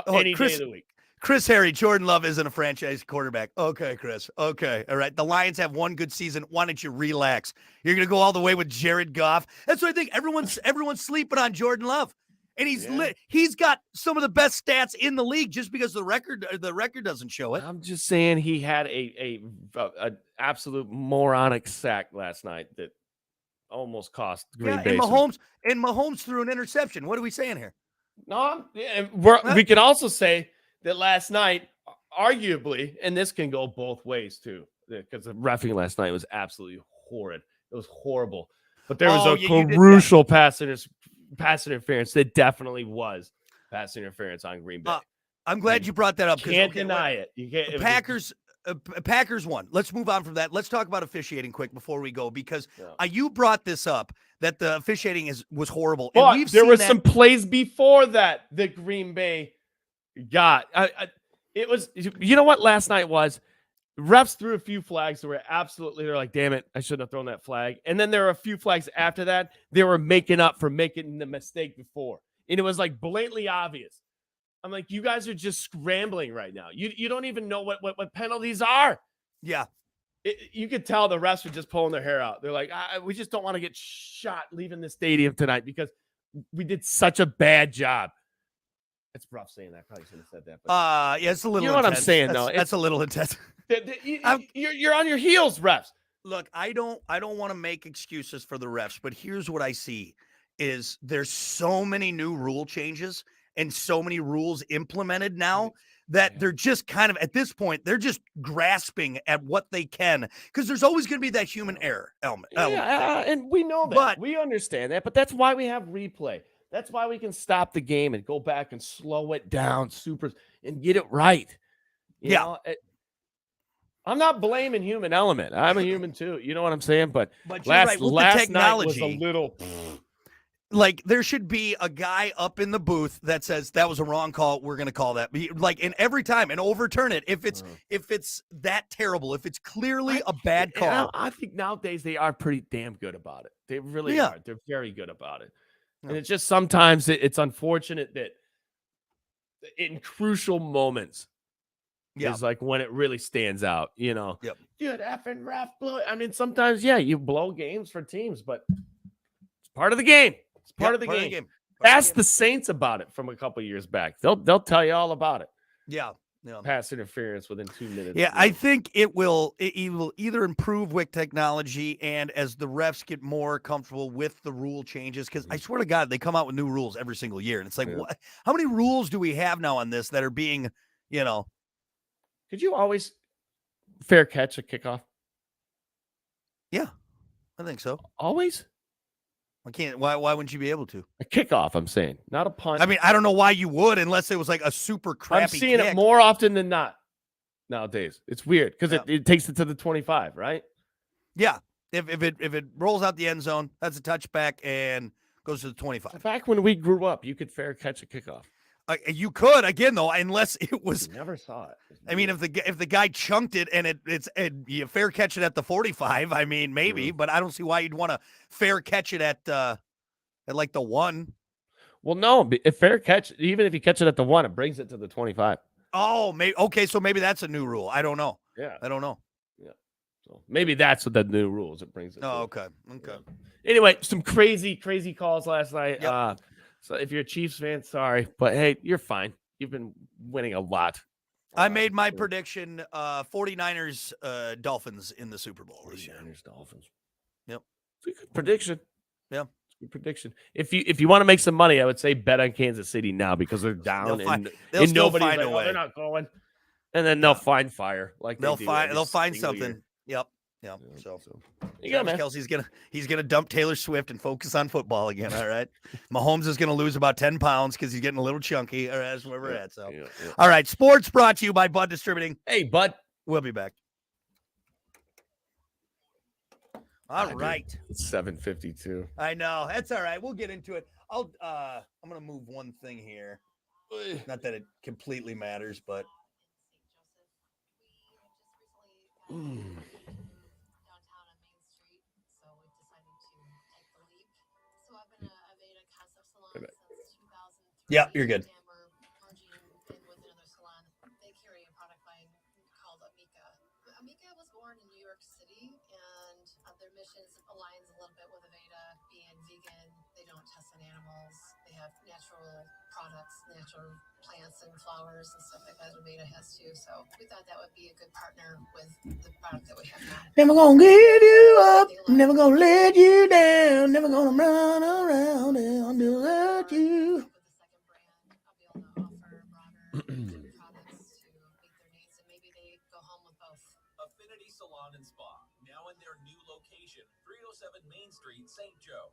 Any day of the week. Chris Harry, Jordan Love isn't a franchise quarterback. Okay, Chris. Okay. All right. The Lions have one good season. Why don't you relax? You're going to go all the way with Jared Goff. That's what I think. Everyone's sleeping on Jordan Love. And he's got some of the best stats in the league just because the record doesn't show it. I'm just saying he had a absolute moronic sack last night that almost cost Green Bay. And Mahomes threw an interception. What are we saying here? No, we can also say that last night, arguably, and this can go both ways too, because the reffing last night was absolutely horrid. It was horrible. But there was a crucial pass interference that definitely was pass interference on Green Bay. I'm glad you brought that up. Can't deny it. You can't. Packers won. Let's move on from that. Let's talk about officiating quick before we go, because you brought this up that the officiating was horrible. But and there were some plays before that Green Bay got. It was, you know what last night was? Refs threw a few flags that were they're like, damn it, I shouldn't have thrown that flag. And then there were a few flags after that. They were making up for making the mistake before. And it was like blatantly obvious. I'm like, you guys are just scrambling right now. You don't even know what penalties are. Yeah. You could tell the refs were just pulling their hair out. They're like, we just don't want to get shot leaving the stadium tonight because we did such a bad job. It's rough saying that. I probably shouldn't have said that. But yeah, it's a little You know intense. what I'm saying, though? That's a little intense. You're on your heels, refs. Look, I don't want to make excuses for the refs, but here's what I see is there's so many new rule changes and so many rules implemented now that they're just kind of, at this point, they're just grasping at what they can, because there's always going to be that human error element. And we know that. We understand that, but that's why we have replay. That's why we can stop the game and go back and slow it down and get it right. You know, I'm not blaming human element. I'm a human too. You know what I'm saying? But last technology night was a little... Like, there should be a guy up in the booth that says that was a wrong call. We're going to call that. Like, and every time and overturn it if it's that terrible, if it's clearly a bad call. I think nowadays they are pretty damn good about it. They really are. They're very good about it. And it's just sometimes it's unfortunate that in crucial moments is like when it really stands out, you know. Dude, effing ref blow. I mean, sometimes, you blow games for teams, but it's part of the game. It's part of the game. Ask the Saints about it from a couple years back. They'll tell you all about it. Yeah. Pass interference within 2 minutes. Yeah, I think it will either improve with technology and as the refs get more comfortable with the rule changes, because I swear to God, they come out with new rules every single year. And it's like, what? How many rules do we have now on this that are being, Could you always fair catch a kickoff? Yeah, I think so. Always? I can't. Why wouldn't you be able to? A kickoff, I'm saying, not a punt. I mean, I don't know why you would, unless it was like a super crappy I'm seeing kick. it more often than not nowadays. It's weird because it takes it to the 25, right? Yeah. If it rolls out the end zone, that's a touchback and goes to the 25. Back when we grew up, you could fair catch a kickoff. You could, again, though, unless it was. You never saw it. I mean, if the guy chunked it and you fair catch it at the 45, I mean, maybe, but I don't see why you'd want to fair catch it at like the 1. Well, no, if fair catch, even if you catch it at the 1, it brings it to the 25. Oh, maybe. Okay, so maybe that's a new rule. I don't know. Yeah, I don't know. Yeah, so maybe that's what the new rules. It brings it. Oh, okay. Yeah. Anyway, some crazy calls last night. Yep. So if you're a Chiefs fan, sorry, but hey, you're fine. You've been winning a lot. I made my prediction, 49ers, Dolphins in the Super Bowl this year. 49ers, Dolphins. Yep. It's a good prediction. Yeah. Your prediction. If you want to make some money, I would say bet on Kansas City now because they're down They'll still nobody's find like, a oh, way. they're not going. And then they'll find fire like They'll they do find every they'll find single something. year. Yep. So you go, man. Kelsey's gonna dump Taylor Swift and focus on football again. All right. Mahomes is gonna lose about 10 pounds because he's getting a little chunky. All right, that's where we're at. So all right, sports brought to you by Bud Distributing. Hey, Bud. We'll be back. All right. It's 7:52. I know. That's all right. We'll get into it. I'm gonna move one thing here. Not that it completely matters, but downtown on Main Street, so we decided to take the leap. So I've been a Aveda concept salon since 2003. Yeah, you're good. And we're merging in with another salon. They carry a product line called Amica. Amica was born in New York City, and their mission aligns a little bit with Aveda, being vegan. They don't test on animals. They have natural products, natural plants and flowers and stuff like that. Aveda has too. So we thought that would be a good partner with the product that we have now. never gonna give you up, never gonna let you down, never gonna run around and underlet you. With the second brand, I'll be able to offer broader products to meet their needs, and maybe they go home with both. Affinity Salon and Spa, now in their new location, 307 Main Street, St. Joe.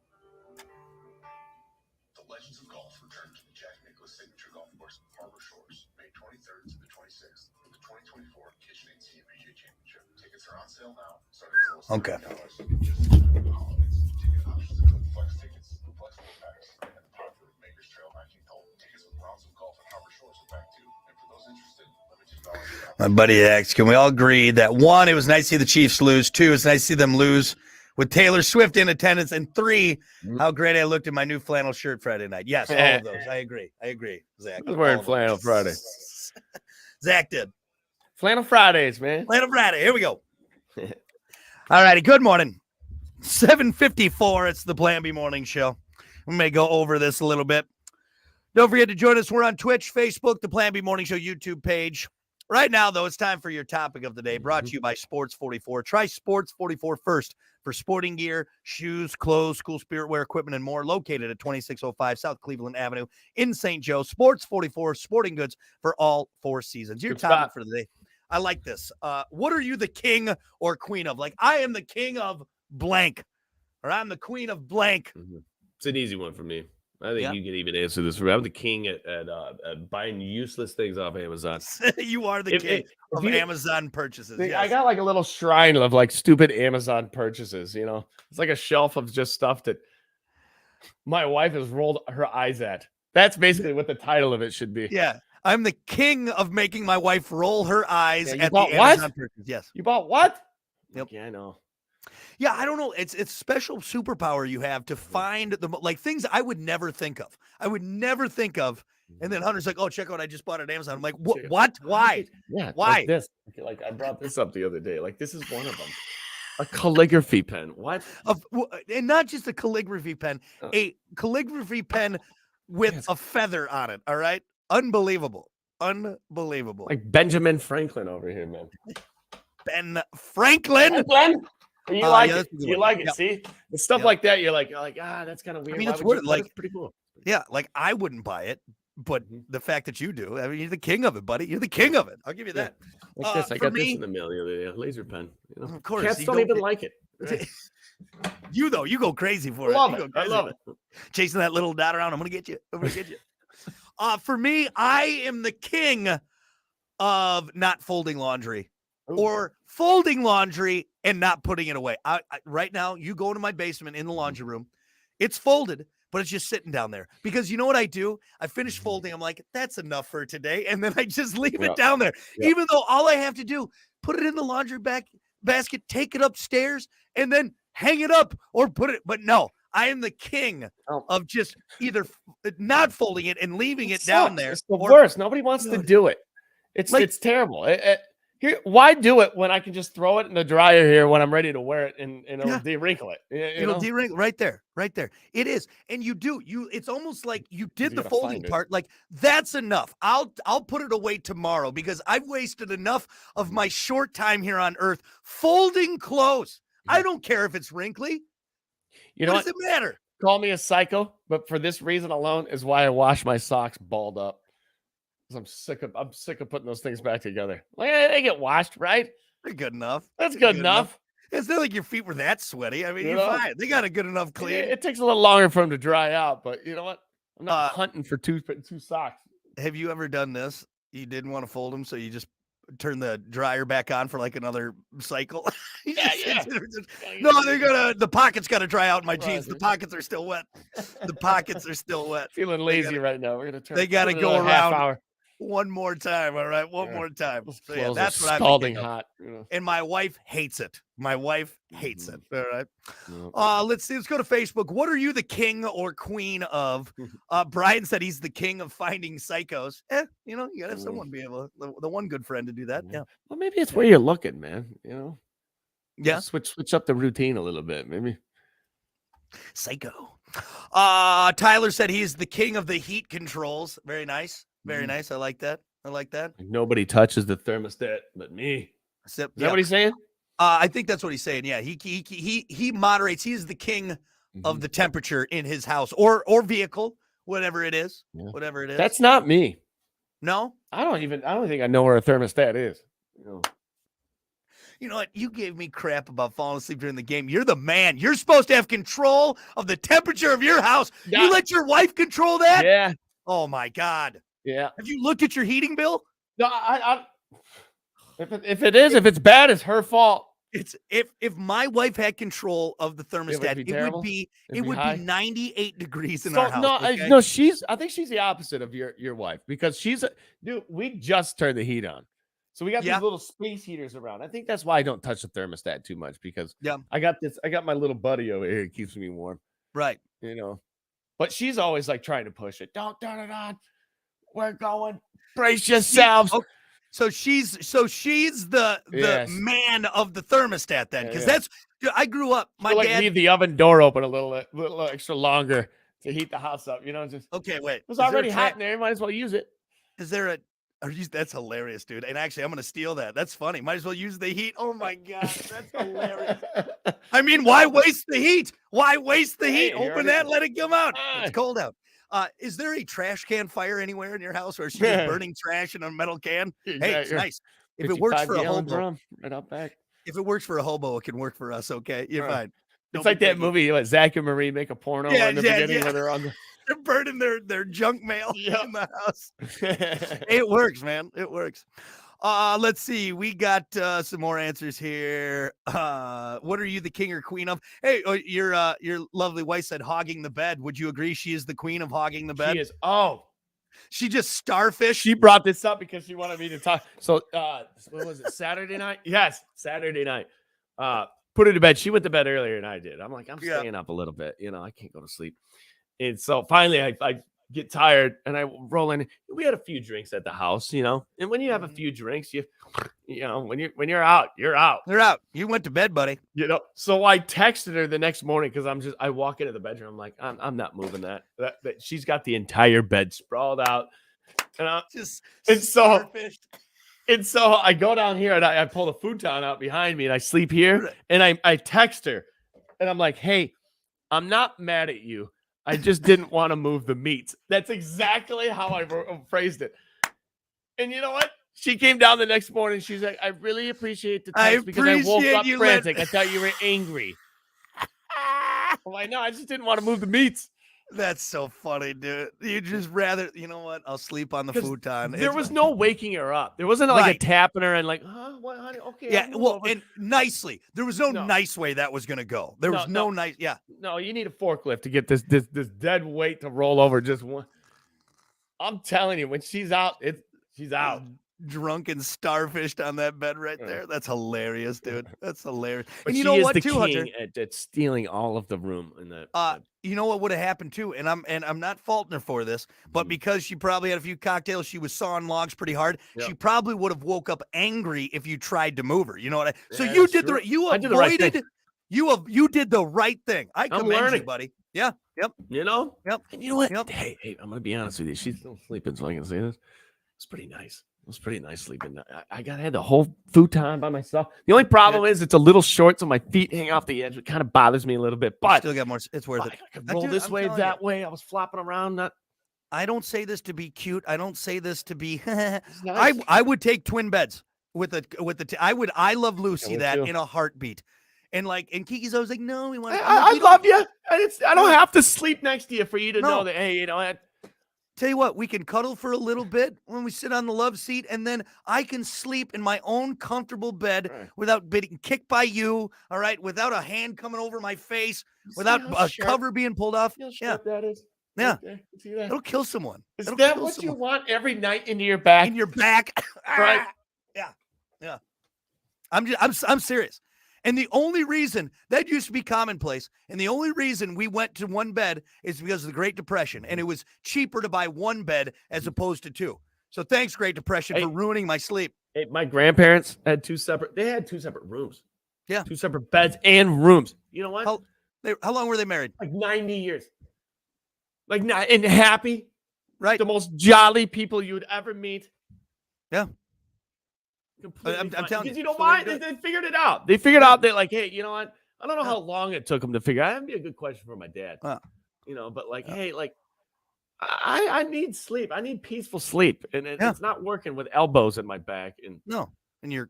The Legends of Golf return to the Jack Nicklaus Signature Golf Course, Harbor Shores, May 23rd to the 26th, for the 2024 KitchenAid PGA Championship. Tickets are on sale now, starting as low as Okay. $30. Just in the holidays. Ticket options include flex tickets, flexible packs, and the popular Makers Trail 19th hole. Tickets with rounds of golf at Harbor Shores are back too. And for those interested, limited My buddy X, can we all agree that one, it was nice to see the Chiefs lose. Two, it's nice to see them lose with Taylor Swift in attendance. And three, how great I looked in my new flannel shirt Friday night. Yes, all of those. I agree, Zach. I was wearing All of flannel those. Friday. Zach did. Flannel Fridays, man. Flannel Friday. Here we go. All righty. Good morning. 7:54. It's the Plan B Morning Show. We may go over this a little bit. Don't forget to join us. We're on Twitch, Facebook, the Plan B Morning Show YouTube page. Right now, though, it's time for your topic of the day, brought to you by Sports 44. Try Sports 44 first for sporting gear, shoes, clothes, school spirit wear, equipment, and more. Located at 2605 South Cleveland Avenue in St. Joe. Sports 44, sporting goods for all 4 seasons. Your Good topic spot. for the day. I like this. What are you the king or queen of? Like, I am the king of blank, or I'm the queen of blank. It's an easy one for me. I think Yeah. you can even answer this for me. I'm the king at buying useless things off Amazon. You are the If- king if of you- Amazon purchases. I Yes. got like a little shrine of like stupid Amazon purchases, you know. It's like a shelf of just stuff that my wife has rolled her eyes at. That's basically what the title of it should be. Yeah. I'm the king of making my wife roll her eyes Yeah, you at the bought what? Amazon purchase. Yes. You bought what? Yep. Yeah, I know. Yeah, I don't know. It's special superpower you have to find like things I would never think of. I would never think of. And then Hunter's like, "Oh, check out! I just bought it on Amazon." I'm like, "What? Check it. What? Why?" Yeah. Why? Like this. Like I brought this up the other day. Like this is one of them. A calligraphy pen. What? And not just a calligraphy pen, a calligraphy pen with Yes. a feather on it. All right, unbelievable, unbelievable. Like Benjamin Franklin over here, man. Ben Franklin. Franklin? You Yeah, like that's it? a good You one. like it? Yeah. See, the stuff Yeah. like that. You're like, that's kind of weird. mean, Why it's would you- weird, but like- it's pretty cool. Yeah, like I wouldn't buy it, but Mhm. the fact that you do, I mean, you're the king of it, buddy. You're the king of it. I'll give you Yeah. that. Like this. I for got me- this in the mail the other day. A laser pen. You know? Of course, Cats you don't go- even like it. Right? You though, you go crazy for I it. love You it. go I crazy love for it. Chasing that little dot around. I'm gonna get you. I'm gonna get you. For me, I am the king of not folding laundry Ooh. or folding laundry and not putting it away. Right now, you go to my basement in the laundry room. It's folded, but it's just sitting down there because you know what I do? I finish folding. I'm like, that's enough for today, and then I just leave Yeah. it down there, Yeah. even though all I have to do put it in the laundry basket, take it upstairs, and then hang it up or put it. But no, I am the king Oh. of just either not folding it and leaving it It down sucks. there. It's the or- worst. Nobody wants to Dude. do it. It's Like- it's terrible. Here, why do it when I can just throw it in the dryer here when I'm ready to wear it and it'll Yeah. de-wrinkle it? You It'll know? de-wrinkle right there, right there. It is, and you do. It's almost like you did You the gotta folding find it. part. Like that's enough. I'll put it away tomorrow because I've wasted enough of my short time here on Earth folding clothes. I Yeah. don't care if it's wrinkly. You know What what? does it matter? Call me a psycho, but for this reason alone is why I wash my socks balled up. 'Cause I'm sick of putting those things back together. Like, they get washed, right? They're good enough. That's They're good enough. It's not like your feet were that sweaty. I mean, You you're know? fine. They got a good enough It, clean. it takes a little longer for them to dry out, but you know what? I'm not Uh, hunting for two socks. Have you ever done this? You didn't want to fold them, so you just turn the dryer back on for like another cycle. You Yeah, just- yeah. No, the pockets got to dry out in my Right. jeans. The pockets are still wet. The pockets are still wet. Feeling lazy right now. We're gonna turn. they gotta put it go another half around. hour. One more time, all right? One Yeah. more time. Those So, yeah, clothes that's are what I'm scalding thinking of. hot. You know? And my wife hates it. My wife hates it. All right. No. Let's see. Let's go to Facebook. What are you the king or queen of? Brian said he's the king of finding psychos. You know, you gotta have someone be able, the one good friend to do that. Yeah. Well, maybe it's where you're looking, man. You know. Yeah. Switch up the routine a little bit, maybe. Psycho. Tyler said he's the king of the heat controls. Very nice. Very nice. I like that. I like that. Nobody touches the thermostat but me. Except, Is that what he's saying? I think that's what he's saying. Yeah. He moderates. He is the king of the temperature in his house or vehicle, whatever it is. Yeah. Whatever it is. That's not me. no. I don't think I know where a thermostat is. You know. You know what? You gave me crap about falling asleep during the game. You're the man. You're supposed to have control of the temperature of your house. Yeah. You let your wife control that? Yeah. Oh my God. Yeah. Have you looked at your heating bill? No, if it's bad, it's her fault. It's if my wife had control of the would thermostat, be it terrible? would be It'd be high? 98 degrees in So, our house. no, okay? no, I think she's the opposite of your wife because dude, we just turned the heat on. So we got Yeah. these little space heaters around. I think that's why I don't touch the thermostat too much because Yeah. I got my little buddy over here. It keeps me warm, Right. you know. But she's always like trying to push it. Don't turn it on. We're going. Brace yourselves. Oh, so she's the Yes. man of the thermostat then, because Yeah. that's I grew up. My She'll, like, dad. leave the oven door open a little extra longer to heat the house up. You know, just Okay, wait. it was Is there a already tra- hot in there. You might as well use it. Is there a? That's hilarious, dude. And actually, I'm gonna steal that. That's funny. Might as well use the heat. Oh my god, that's hilarious. I mean, why waste the heat? Why waste the heat? Hey, you Open already- that, let it come out. Ah. It's cold out. Is there a trash can fire anywhere in your house, or is she just burning trash in a metal can? Hey, it's nice. If it works for a 55-gallon hobo, drum right out back. if it works for a hobo, it can work for us. Okay, you're Right. fine. Don't It's like be that picky. movie, what, Zach and Marie make a porno Yeah, in the yeah, beginning yeah. when they're on the. They're burning their junk mail Yep. in the house. It works, man. It works. Let's see. We got some more answers here. What are you the king or queen of? Hey, your lovely wife said hogging the bed. Would you agree she is the queen of hogging the bed? She is. Oh, She just starfish. she brought this up because she wanted me to talk. So, what was it? Saturday night? Yes, Saturday night. Put her to bed. She went to bed earlier than I did. I'm like, I'm Yeah. staying up a little bit. You know, I can't go to sleep. And so finally, I get tired and I roll in. We had a few drinks at the house, you know. And when you have a few drinks, you know, when you're out, you're out. They're out. You went to bed, buddy. You know, so I texted her the next morning because I walk into the bedroom. I'm like, I'm not moving that. That she's got the entire bed sprawled out, and Just And so- starfish. I go down here and I pull the futon out behind me and I sleep here and I text her and I'm like, hey, I'm not mad at you. I just didn't want to move the meats. That's exactly how I phrased it. And you know what? She came down the next morning. She's like, I really appreciate the I text because I woke appreciate up you frantic. I thought you were angry. I'm like, no, I just didn't want to move the meats. That's so funny, dude. You just rather, you know what? I'll sleep on the 'Cause futon. There It's was fine. no waking her up. There wasn't like Right. a tapping her and like, huh? What, honey? Okay. Yeah, I'll move well, over." and nicely. There was no No. nice way that was gonna go. There was No, no no. nice. Yeah, No, you need a forklift to get this dead weight to roll over just one. I'm telling you, when she's out, she's out. drunken starfished on that bed right Yeah. there. That's hilarious, dude. That's hilarious. But and you she know is what, the too, Hunter? king at stealing all of the room in that. You know what would have happened too, and I'm not faulting her for this, but Mhm. because she probably had a few cocktails, she was sawing logs pretty hard. Yeah. She probably would have woke up angry if you tried to move her. You know what? So Yeah, you that's did true. you I did the right thing. avoided. You did the right thing. I commend you, learning. buddy. Yeah. Yep. You know? Yep. And you know what? Yep. Hey, I'm gonna be honest with you. She's still sleeping, so I can say this. It's pretty nice. was pretty nice sleeping. I had the whole futon by myself. The only problem is it's a little short, so my feet hang off the edge. It kind of bothers me a little bit, but Still got more. It's worth it. I could roll Dude, this I'm way, telling that you. way. I was flopping around. I don't say this to be cute. I don't say this to be. It's nice. I would take twin beds I love Lucy would that too. in a heartbeat. And Kiki's always like, no, we want. I love you. I don't have to sleep next to you for you to No. know that. Hey, you know what? Tell you what, we can cuddle for a little bit when we sit on the love seat, and then I can sleep in my own comfortable bed Right. without being kicked by you. All right, without a hand coming over my face, You see without how a sharp- cover being pulled off. See how Yeah, sharp that is? Yeah. Right there. You see that? it'll kill someone. Is It'll that kill what you someone. want every night into your back? In your back? Right. Yeah. I'm serious. And the only reason that used to be commonplace, and the only reason we went to one bed is because of the Great Depression, and it was cheaper to buy one bed as opposed to two. So thanks, Great Depression, Hey. for ruining my sleep. Hey, my grandparents had two separate rooms. Yeah. 2 separate beds and rooms. You know what? How long were they married? Like 90 years. Like, and happy. Right. The most jolly people you would ever meet. Yeah. Completely I'm fine. telling Because you, you know so why? they're They good. figured it out. They figured out that, like, hey, you know what? I don't know Yeah. how long it took them to figure out. That'd be a good question for my dad. Yeah. You know, but like, Yeah. hey, like, I need sleep. I need peaceful sleep. And Yeah. it's not working with elbows in my back. And No. And your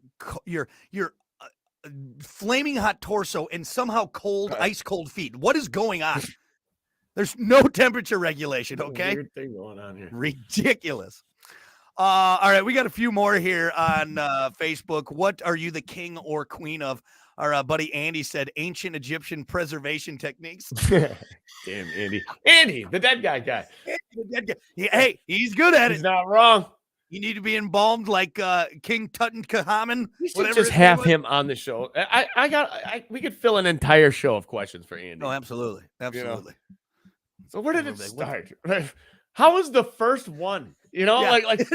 flaming hot torso and somehow cold, Right. ice cold feet. What is going on? There's no temperature regulation, there's a okay? weird thing going on here. Ridiculous. All right, we got a few more here on Facebook. What are you the king or queen of? Our buddy Andy said ancient Egyptian preservation techniques. Damn, Andy. Andy, the dead guy. Hey, he's good at He's it. not wrong. You need to be embalmed like King Tutankhamun. We should whatever just his name have was. him on the show. We could fill an entire show of questions for Andy. No, absolutely, absolutely. So where did it What- start? How was the first one? You know, Yeah. like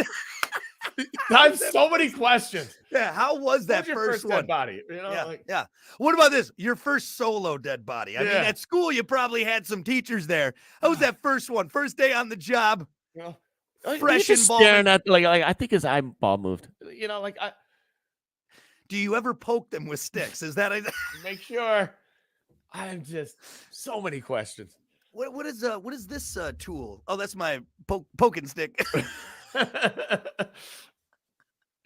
I have so many questions. Yeah, how was What was that your first dead one? body? You know, Yeah, like, yeah. What about this? Your first solo dead body. I mean, Yeah. at school you probably had some teachers there. How was that first one? First day on the job. you know, Fresh just involvement. staring at like I think his eyeball moved. You know, like I Do you ever poke them with sticks? Is that make sure. I'm just so many questions. what is this tool? Oh, that's my poking stick.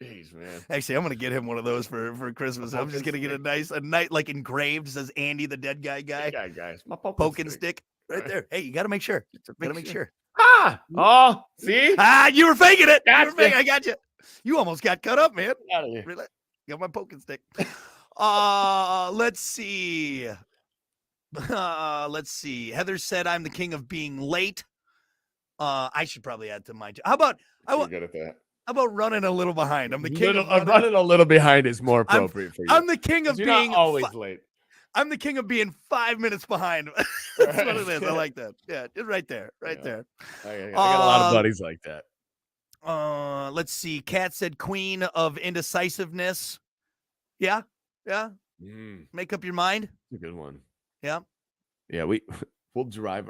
Jeez, man. Actually, I'm gonna get him one of those for Christmas. I'm just gonna poking get a nice like engraved says Andy the dead guy Hey, guys. My poking stick right there. Hey, you gotta make sure. Gotta make sure. Ah! Oh, see? Ah, you were faking it. You were Gotcha. faking- I got you. You almost got cut up, man. Out of here. Really? Got my poking stick. Let's see. Let's see. Heather said I'm the king of being late. I should probably add to mine. How about You're good at that. how about running a little behind? I'm the king of running a little behind is more appropriate for you. I'm the king of 'Cause you're being not always late. I'm the king of being 5 minutes behind. That's what it is. I like that. Yeah, just right there. Right Yeah. there. I got a lot of Uh, buddies like that. Let's see. Kat said queen of indecisiveness. Yeah. Yeah. Make up your mind. That's a good one. Yeah. Yeah, we'll drive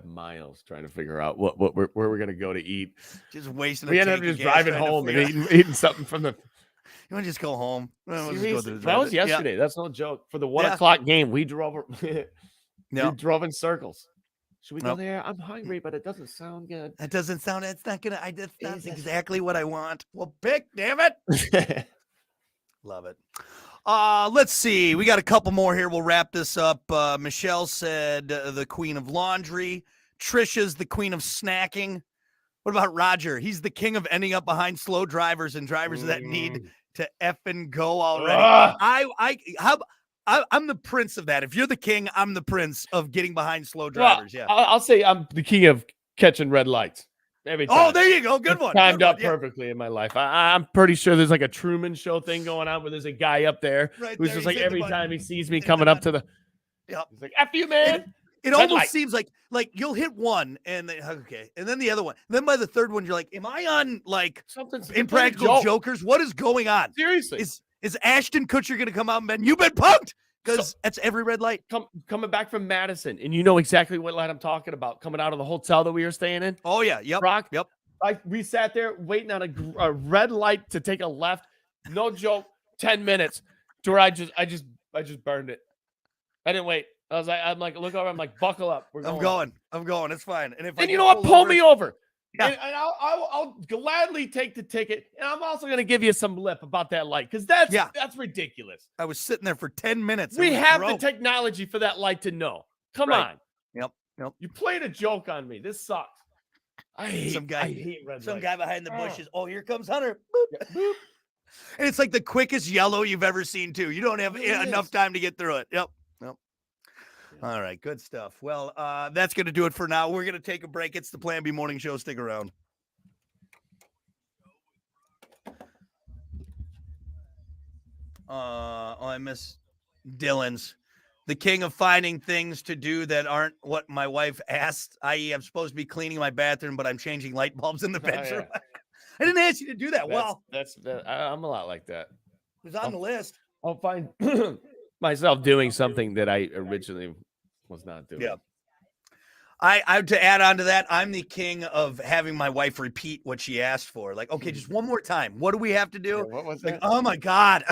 miles trying to figure out where we're gonna go to eat. Just wasting. We a end up tank of just gas driving trying to home and figure out- eating something from the. You want to just go home? Well, we'll just go Seriously, through that was Yeah. yesterday. That's no joke. For the 1 Yeah. o'clock game, we drove. Yeah. We drove in circles. Should we go Nope. there? I'm hungry, but it doesn't sound good. That doesn't sound. It's not gonna. That's not Is it? exactly what I want. Well, pick. Damn it. Love it. Let's see. We got a couple more here. We'll wrap this up. Michelle said the queen of laundry. Trisha's the queen of snacking. What about Roger? He's the king of ending up behind slow drivers and drivers that need to effing go already. I'm the prince of that. If you're the king, I'm the prince of getting behind slow drivers. Yeah. I'll say I'm the king of catching red lights every time. Oh, there you go. Good It's one. timed Good one. up Yeah. perfectly in my life. I'm pretty sure there's like a Truman Show thing going on where there's a guy up there Right who's there, just he's like hit the every button. time he sees me Hit the coming up to the, Yep. he's like, F you, man. It Red almost light. seems like you'll hit one and then okay, and then the other one. Then by the third one, you're like, "Am I on like Something's Impractical Jokers? What is going on? Seriously. Is Ashton Kutcher going to come out and bend? You've been punked because that's every red light. Coming back from Madison, and you know exactly what light I'm talking about. Coming out of the hotel that we were staying in, Oh yeah, yep, Brock. yep. We sat there waiting on a red light to take a left. No joke, 10 minutes to where I just burned it. I didn't wait. I'm like, look over. I'm like, buckle up. I'm going. It's fine. And if And you know what? Pull me over. Yeah. And I'll gladly take the ticket. And I'm also going to give you some lip about that light because that's ridiculous. I was sitting there for 10 minutes. We have the technology for that light to know. Come on. Yep. You played a joke on me. This sucks. I hate red lights. Guy behind the bushes. Oh, here comes Hunter. Boop, boop. And it's like the quickest yellow you've ever seen, too. You don't have enough time to get through it. Yep. All right, good stuff. Well, that's going to do it for now. We're going to take a break. It's the Plan B Morning Show. Stick around. I miss Dylan's. The king of finding things to do that aren't what my wife asked, i.e. I'm supposed to be cleaning my bathroom, but I'm changing light bulbs in the bedroom. Yeah. I didn't ask you to do that. I'm a lot like that. It was on the list. I'll find myself doing something that I originally was not doing. Yeah. I to add on to that, I'm the king of having my wife repeat what she asked for. Like, okay, just one more time. What do we have to do? Yeah, what was like, that? oh my God.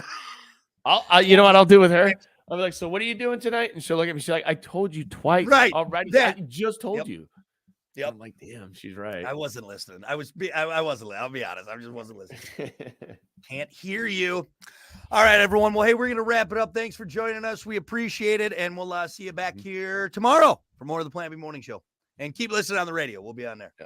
You know what I'll do with her? I'll be like, so what are you doing tonight? And she'll look at me. She's like, I told you twice already. That. I just told you. Yep. I'm like, damn, she's right. I wasn't listening. I wasn't. I'll be honest. I just wasn't listening. Can't hear you. All right, everyone. Well, hey, we're going to wrap it up. Thanks for joining us. We appreciate it. And we'll see you back here tomorrow for more of the Plan B Morning Show. And keep listening on the radio. We'll be on there. Yeah.